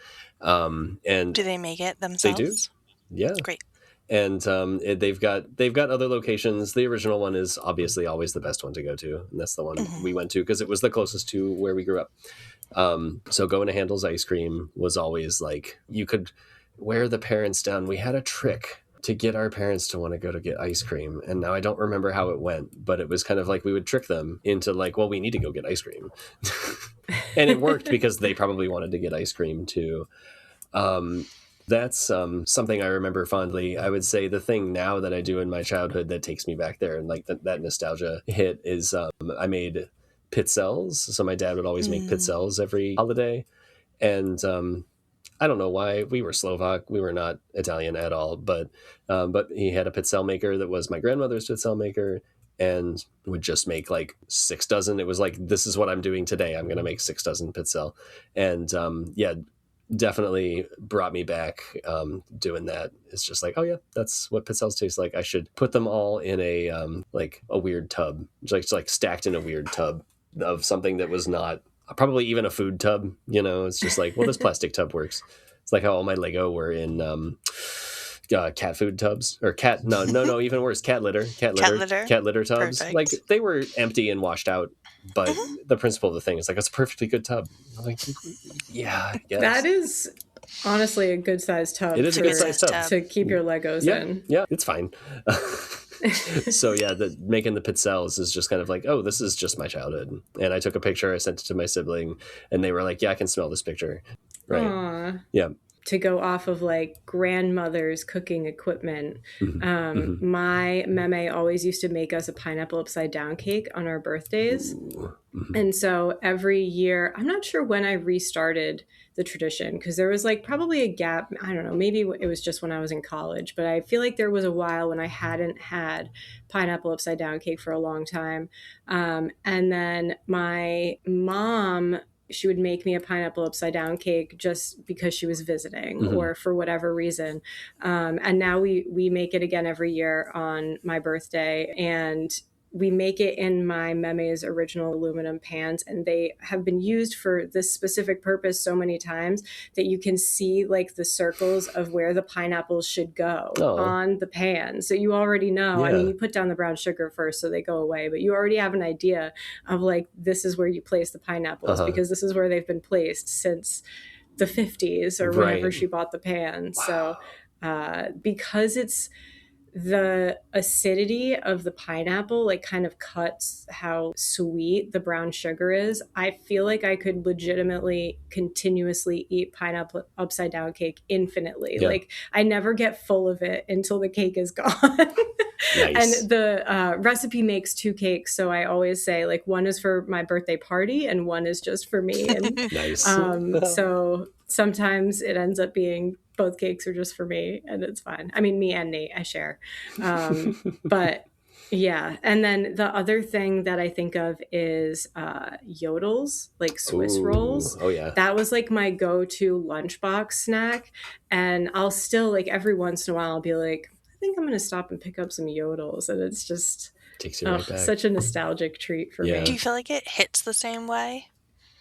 B: And
A: do they make it themselves?
B: They do. Yeah.
A: Great.
B: And they've got other locations. The original one is obviously always the best one to go to, and that's the one we went to because it was the closest to where we grew up. So going to Handel's Ice Cream was always like, you could wear the parents down. We had a trick to get our parents to want to go to get ice cream, and now I don't remember how it went, but it was kind of like we would trick them into like, well, we need to go get ice cream. And it worked because they probably wanted to get ice cream too. That's something I remember fondly. I would say the thing now that I do in my childhood that takes me back there and like that nostalgia hit is I made pizzelles. So my dad would always make pizzelles every holiday. And I don't know why. We were Slovak. We were not Italian at all. But he had a pizzelle maker that was my grandmother's pizzelle maker and would just make like 6 dozen. It was like, this is what I'm doing today. I'm going to make 6 dozen pizzelle. And definitely brought me back doing that. It's just like, oh yeah, that's what pizzelles taste like. I should put them all in a like a weird tub, just like stacked in a weird tub of something that was not probably even a food tub. You know, it's just like, well, this plastic tub works. It's like how all my Lego were in cat food tubs or no, even worse, cat litter tubs.
A: Perfect.
B: Like they were empty and washed out, but the principle of the thing is like, it's a perfectly good tub. I'm like, yeah, yes.
C: That is honestly a good sized tub.
B: It is a good sized tub
C: to keep your Legos in.
B: Yeah, it's fine. So yeah, making the pizzelles is just kind of like, oh, this is just my childhood. And I took a picture, I sent it to my sibling, and they were like, yeah, I can smell this picture. Right.
C: Aww.
B: Yeah.
C: To go off of like grandmother's cooking equipment. My meme always used to make us a pineapple upside down cake on our birthdays. And so every year, I'm not sure when I restarted the tradition because there was like probably a gap. I don't know, maybe it was just when I was in college, but I feel like there was a while when I hadn't had pineapple upside down cake for a long time. And then my mom, she would make me a pineapple upside down cake just because she was visiting or for whatever reason. And now we make it again every year on my birthday, and we make it in my meme's original aluminum pans, and they have been used for this specific purpose so many times that you can see like the circles of where the pineapples should go on the pan. So you already know. I mean, you put down the brown sugar first so they go away, but you already have an idea of like, this is where you place the pineapples because this is where they've been placed since the 50s or whenever she bought the pan. Wow. So because it's the acidity of the pineapple like kind of cuts how sweet the brown sugar is. I feel like I could legitimately continuously eat pineapple upside down cake infinitely. Yeah. Like I never get full of it until the cake is gone. Nice. And the recipe makes 2 cakes. So I always say like one is for my birthday party and one is just for me. And
B: nice.
C: So sometimes it ends up being both cakes are just for me and it's fine. I mean, me and Nate, I share. But yeah. And then the other thing that I think of is yodels, like Swiss rolls.
B: Oh yeah.
C: That was like my go-to lunchbox snack. And I'll still like every once in a while I'll be like, I think I'm going to stop and pick up some yodels. And it's just
B: takes you right back.
C: Such a nostalgic treat for me.
A: Do you feel like it hits the same way?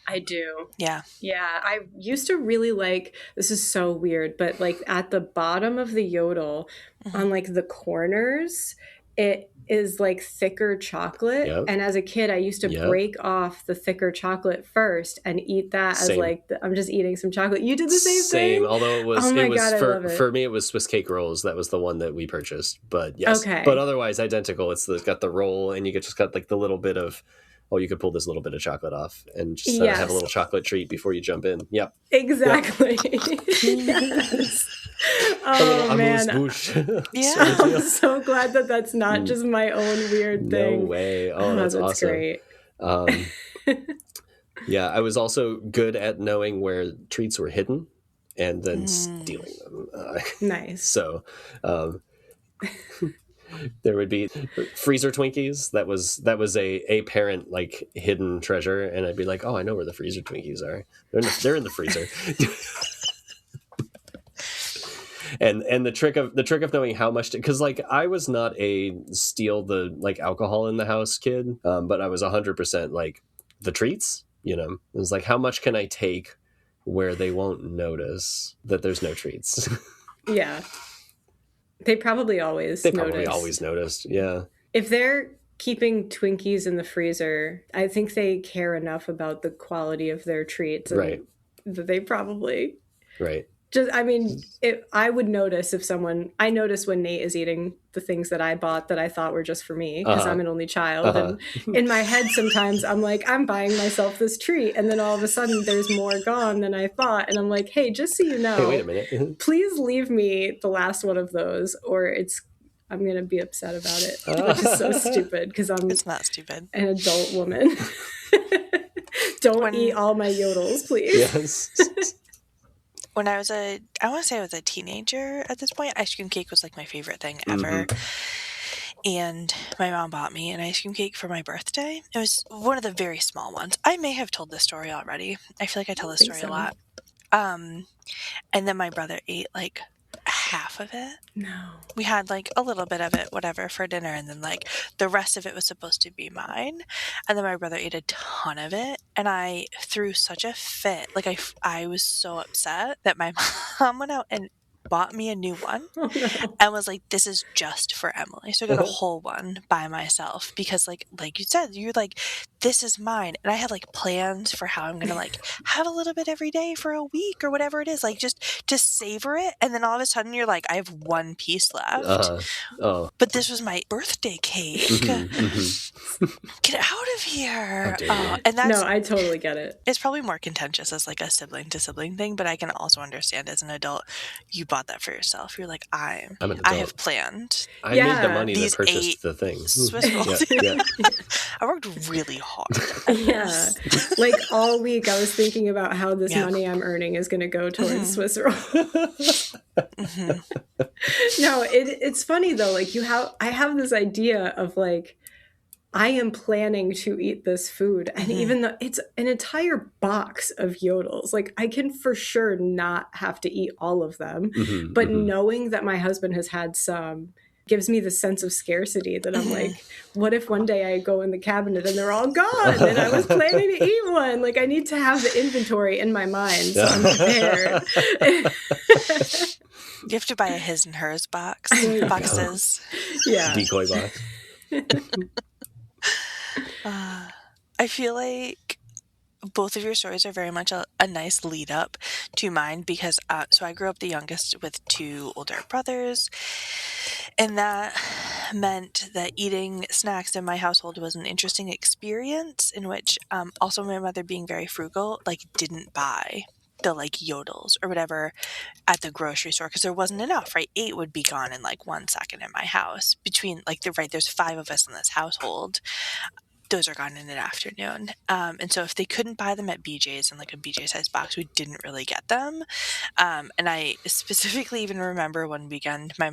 C: I do.
A: Yeah.
C: Yeah. I used to really like, this is so weird, but like at the bottom of the yodel on like the corners, it is like thicker chocolate. Yep. And as a kid, I used to break off the thicker chocolate first and eat that as like, I'm just eating some chocolate. You did the same thing?
B: Although it was, for me, it was Swiss cake rolls. That was the one that we purchased. But yes, but otherwise identical. It's got the roll and you just got like the little bit of, you could pull this little bit of chocolate off and just have a little chocolate treat before you jump in. Yep.
C: Exactly. Yes. Oh, man. Yeah. I'm so glad that that's not just my own weird thing.
B: No way. Oh, that's awesome.
C: Great.
B: Yeah, I was also good at knowing where treats were hidden and then stealing them.
C: Nice.
B: So, there would be freezer Twinkies. That was a parent like hidden treasure, and I'd be like, oh, I know where the freezer Twinkies are. They're in the freezer. And the trick of knowing how much to, because like I was not a steal the like alcohol in the house kid, but I was 100% like the treats. It was like, how much can I take where they won't notice that there's no treats?
C: Yeah. They probably always
B: noticed. Yeah.
C: If they're keeping Twinkies in the freezer, I think they care enough about the quality of their treats.
B: Right.
C: That they probably.
B: Right.
C: I would notice I notice when Nate is eating the things that I bought that I thought were just for me, because I'm an only child. And in my head, sometimes I'm like, I'm buying myself this treat. And then all of a sudden there's more gone than I thought. And I'm like, hey, just so you know,
B: hey, wait a minute.
C: Please leave me the last one of those, or I'm going to be upset about it, which is so stupid because
A: It's not stupid.
C: An adult woman. Don't eat all my yodels, please.
B: Yes.
A: When I want to say I was a teenager at this point, ice cream cake was like my favorite thing ever. And my mom bought me an ice cream cake for my birthday. It was one of the very small ones. I may have told this story already. I feel like I tell this story a lot. And then my brother ate like half of it.
C: No.
A: We had like a little bit of it, whatever, for dinner, and then like the rest of it was supposed to be mine. And then my brother ate a ton of it, and I threw such a fit. Like I was so upset that my mom went out and bought me a new one and was like, this is just for Emily. So I got a whole one by myself because like you said, you're like, this is mine. And I had like plans for how I'm gonna like have a little bit every day for a week or whatever it is, like just to savor it. And then all of a sudden you're like, I have one piece left. But this was my birthday cake. Get out of here. And that's,
C: no, I totally get it.
A: It's probably more contentious as like a sibling to sibling thing, but I can also understand as an adult, you bought that for yourself. You're like, I have planned.
B: I made the money to purchase the thing.
A: Swiss rolls.
B: Yeah.
A: I worked really hard.
C: Yeah. Like all week I was thinking about how this money I'm earning is going to go towards Swiss rolls. No, it's funny though. Like I have this idea of like, I am planning to eat this food. And even though it's an entire box of yodels, like I can for sure not have to eat all of them. But knowing that my husband has had some gives me the sense of scarcity that I'm like, what if one day I go in the cabinet and they're all gone and I was planning to eat one? Like I need to have the inventory in my mind so I'm prepared.
A: You have to buy a his and hers boxes.
C: Yeah.
B: Decoy box.
A: I feel like both of your stories are very much a nice lead up to mine because so I grew up the youngest with two older brothers, and that meant that eating snacks in my household was an interesting experience in which also my mother, being very frugal, like didn't buy the like yodels or whatever at the grocery store because there wasn't enough, right? 8 would be gone in like 1 second in my house. Between like there's 5 of us in this household. Those are gone in an afternoon. And so if they couldn't buy them at BJ's in like a BJ size box, we didn't really get them. And I specifically even remember one weekend, my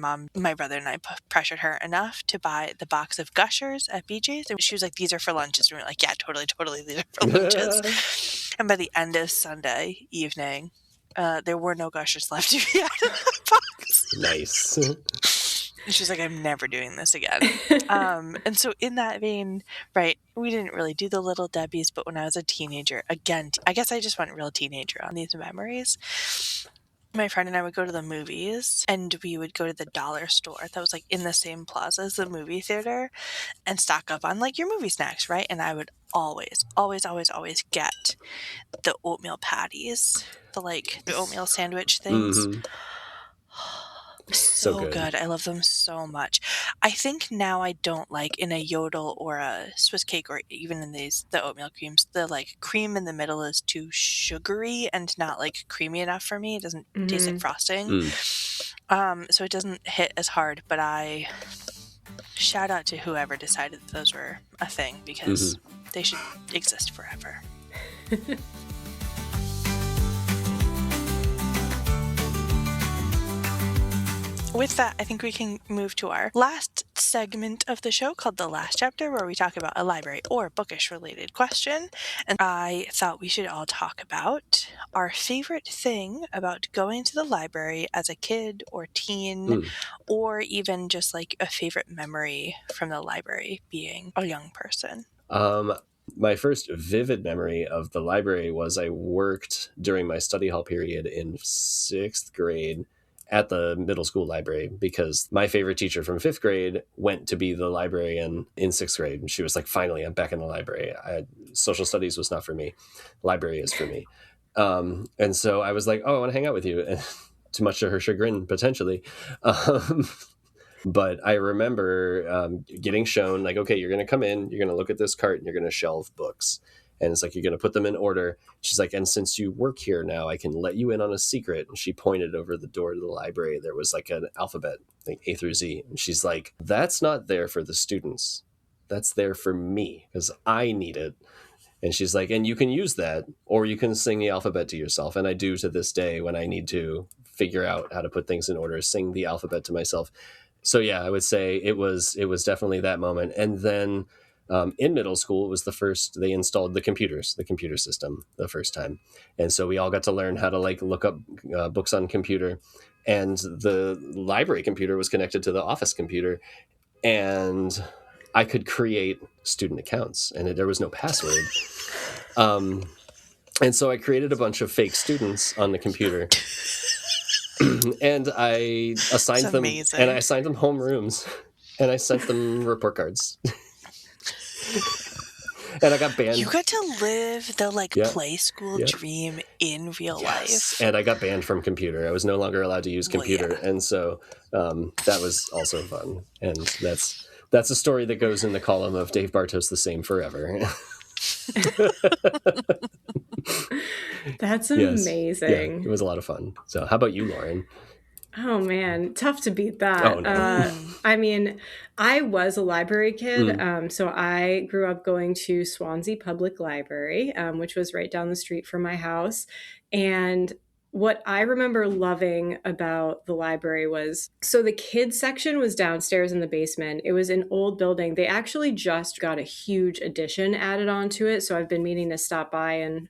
A: brother and I pressured her enough to buy the box of Gushers at BJ's. And she was like, these are for lunches. And we were like, yeah, totally. These are for lunches. And by the end of Sunday evening, there were no Gushers left to be out of that box.
B: Nice.
A: And she's like, I'm never doing this again. And so in that vein, right, we didn't really do the Little Debbies, but when I was a teenager, again, I guess I just went real teenager on these memories. My friend and I would go to the movies, and we would go to the dollar store that was like in the same plaza as the movie theater and stock up on like your movie snacks, right? And I would always get the oatmeal patties, the oatmeal sandwich things. So good. I love them so much. I think now I don't like in a yodel or a Swiss cake or even in the oatmeal creams, the like cream in the middle is too sugary and not like creamy enough for me. It doesn't taste like frosting. So it doesn't hit as hard, but I shout out to whoever decided that those were a thing because they should exist forever. With that, I think we can move to our last segment of the show called The Last Chapter, where we talk about a library or bookish related question. And I thought we should all talk about our favorite thing about going to the library as a kid or teen, or even just like a favorite memory from the library being a young person.
B: My first vivid memory of the library was I worked during my study hall period in 6th grade at the middle school library because my favorite teacher from 5th grade went to be the librarian in 6th grade. And she was like, finally, I'm back in the library. Social studies was not for me. Library is for me. And so I was like, oh, I want to hang out with you. And too much to her chagrin, potentially. But I remember getting shown like, okay, you're going to come in, you're going to look at this cart and you're going to shelve books. And it's like, you're going to put them in order. She's like, and since you work here now, I can let you in on a secret. And she pointed over the door to the library. There was like an alphabet, like A through Z. And she's like, that's not there for the students. That's there for me because I need it. And she's like, and you can use that or you can sing the alphabet to yourself. And I do to this day when I need to figure out how to put things in order, sing the alphabet to myself. So yeah, I would say it was definitely that moment. And then in middle school, it was the first, they installed the computer system the first time. And so we all got to learn how to like look up books on computer. And the library computer was connected to the office computer. And I could create student accounts and there was no password. And so I created a bunch of fake students on the computer. And I assigned them homerooms and I sent them report cards. And I got banned.
A: You got to live the play school dream in real life.
B: And I got banned from computer. I was no longer allowed to use computer. And so that was also fun. And that's a story that goes in the column of Dave Bartos, The Same Forever.
C: That's amazing.
B: Yeah, it was a lot of fun. So how about you, Lauren?
C: Oh man, tough to beat that.
B: Oh, no.
C: I mean, I was a library kid. So I grew up going to Swansea Public Library, which was right down the street from my house. And what I remember loving about the library was, so the kids section was downstairs in the basement. It was an old building. They actually just got a huge addition added onto it. So I've been meaning to stop by and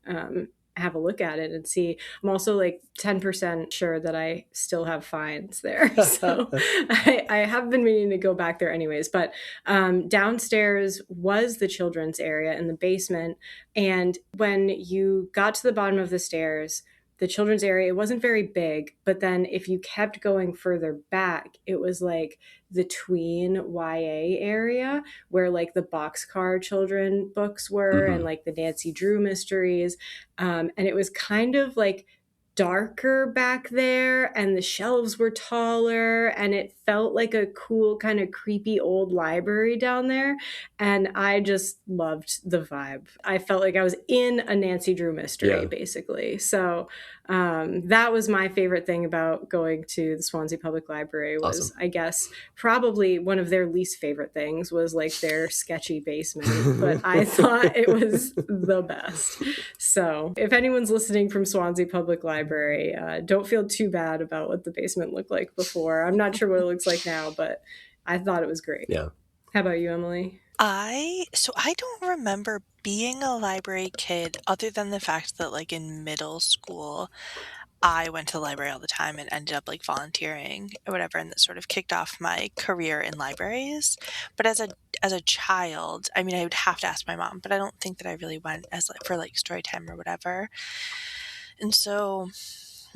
C: have a look at it and see. I'm also like 10% sure that I still have fines there. So I have been meaning to go back there anyways. But downstairs was the children's area in the basement. And when you got to the bottom of the stairs, the children's area, it wasn't very big, but then if you kept going further back, it was like the tween YA area where like the boxcar children books were and like the Nancy Drew mysteries. And it was kind of like darker back there and the shelves were taller and it felt like a cool kind of creepy old library down there. And I just loved the vibe. I felt like I was in a Nancy Drew mystery basically. So that was my favorite thing about going to the Swansea Public Library was I guess probably one of their least favorite things was like their sketchy basement, but I thought it was the best. So if anyone's listening from Swansea Public Library, don't feel too bad about what the basement looked like before. I'm not sure what it looks like now, but I thought it was great.
B: Yeah.
C: How about you, Emily?
A: I don't remember being a library kid other than the fact that like in middle school I went to the library all the time and ended up like volunteering or whatever, and that sort of kicked off my career in libraries. But as a child, I mean, I would have to ask my mom, but I don't think that I really went as like for like story time or whatever. And so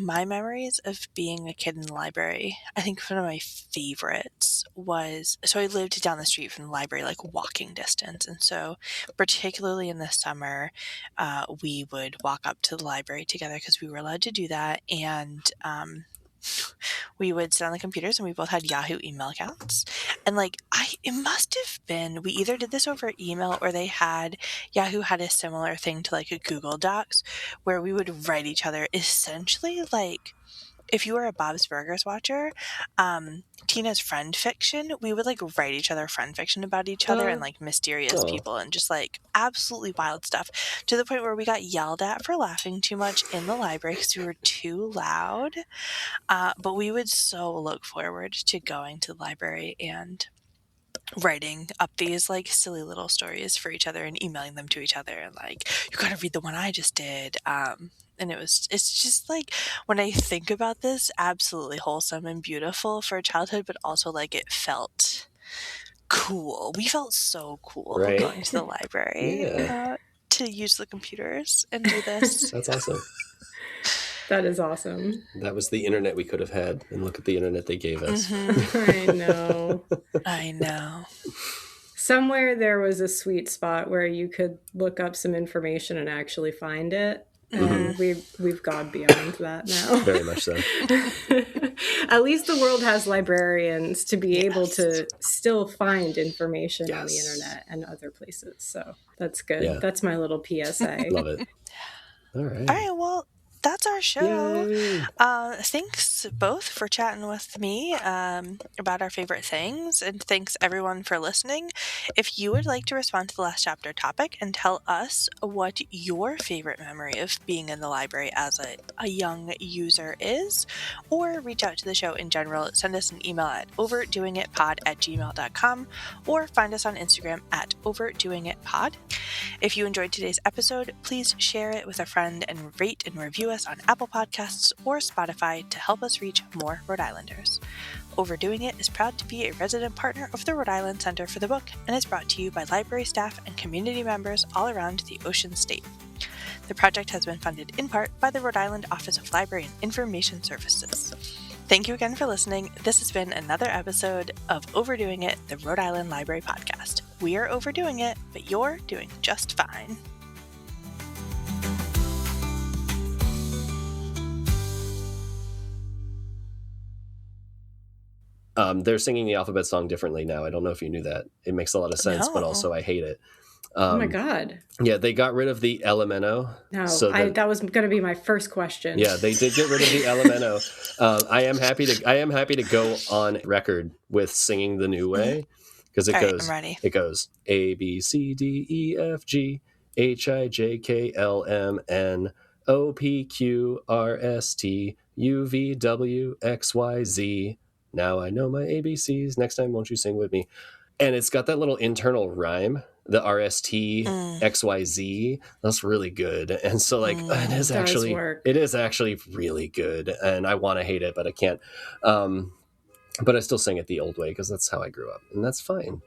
A: my memories of being a kid in the library, I think one of my favorites was, so I lived down the street from the library, like walking distance. And so particularly in the summer, we would walk up to the library together because we were allowed to do that. And we would sit on the computers and we both had Yahoo email accounts. And like, it must have been, we either did this over email or Yahoo had a similar thing to like a Google Docs where we would write each other essentially like if you were a Bob's Burgers watcher, Tina's friend fiction, we would like write each other friend fiction about each other and like mysterious people and just like absolutely wild stuff, to the point where we got yelled at for laughing too much in the library because we were too loud. But we would so look forward to going to the library and writing up these like silly little stories for each other and emailing them to each other and like, you gotta read the one I just did. And it's just like, when I think about this, absolutely wholesome and beautiful for childhood, but also like it felt cool. We felt so cool
B: Right.
A: going to the library to use the computers and do this.
B: That's awesome.
C: That is awesome.
B: That was the internet we could have had, and look at the internet they gave us.
C: I know.
A: I know.
C: Somewhere there was a sweet spot where you could look up some information and actually find it. And we've gone beyond that now.
B: Very much so.
C: At least the world has librarians to be able to still find information on the internet and other places. So that's good. Yeah. That's my little PSA.
B: Love it. All right.
A: All right, well, that's our show. Thanks both for chatting with me about our favorite things, and thanks everyone for listening. If you would like to respond to the last chapter topic and tell us what your favorite memory of being in the library as a young user is, or reach out to the show in general, send us an email at overdoingitpod@gmail.com or find us on Instagram at overdoingitpod. If you enjoyed today's episode, please share it with a friend and rate and review us on Apple Podcasts or Spotify to help us reach more Rhode Islanders. Overdoing It is proud to be a resident partner of the Rhode Island Center for the Book and is brought to you by library staff and community members all around the Ocean State. The project has been funded in part by the Rhode Island Office of Library and Information Services. Thank you again for listening. This has been another episode of Overdoing It, the Rhode Island Library Podcast. We are overdoing it, but you're doing just fine.
B: They're singing the alphabet song differently now. I don't know if you knew that. It makes a lot of sense, but also I hate it.
C: Oh my God.
B: Yeah, they got rid of the elemento.
C: No, that was going to be my first question.
B: Yeah, they did get rid of the elemento. I am happy to go on record with singing the new way, because it goes A B C D E F G H I J K L M N O P Q R S T U V W X Y Z. Now I know my ABCs. Next time, won't you sing with me? And it's got that little internal rhyme, the RST XYZ. That's really good. And so like it is actually really good. And I want to hate it, but I can't. But I still sing it the old way because that's how I grew up, and that's fine.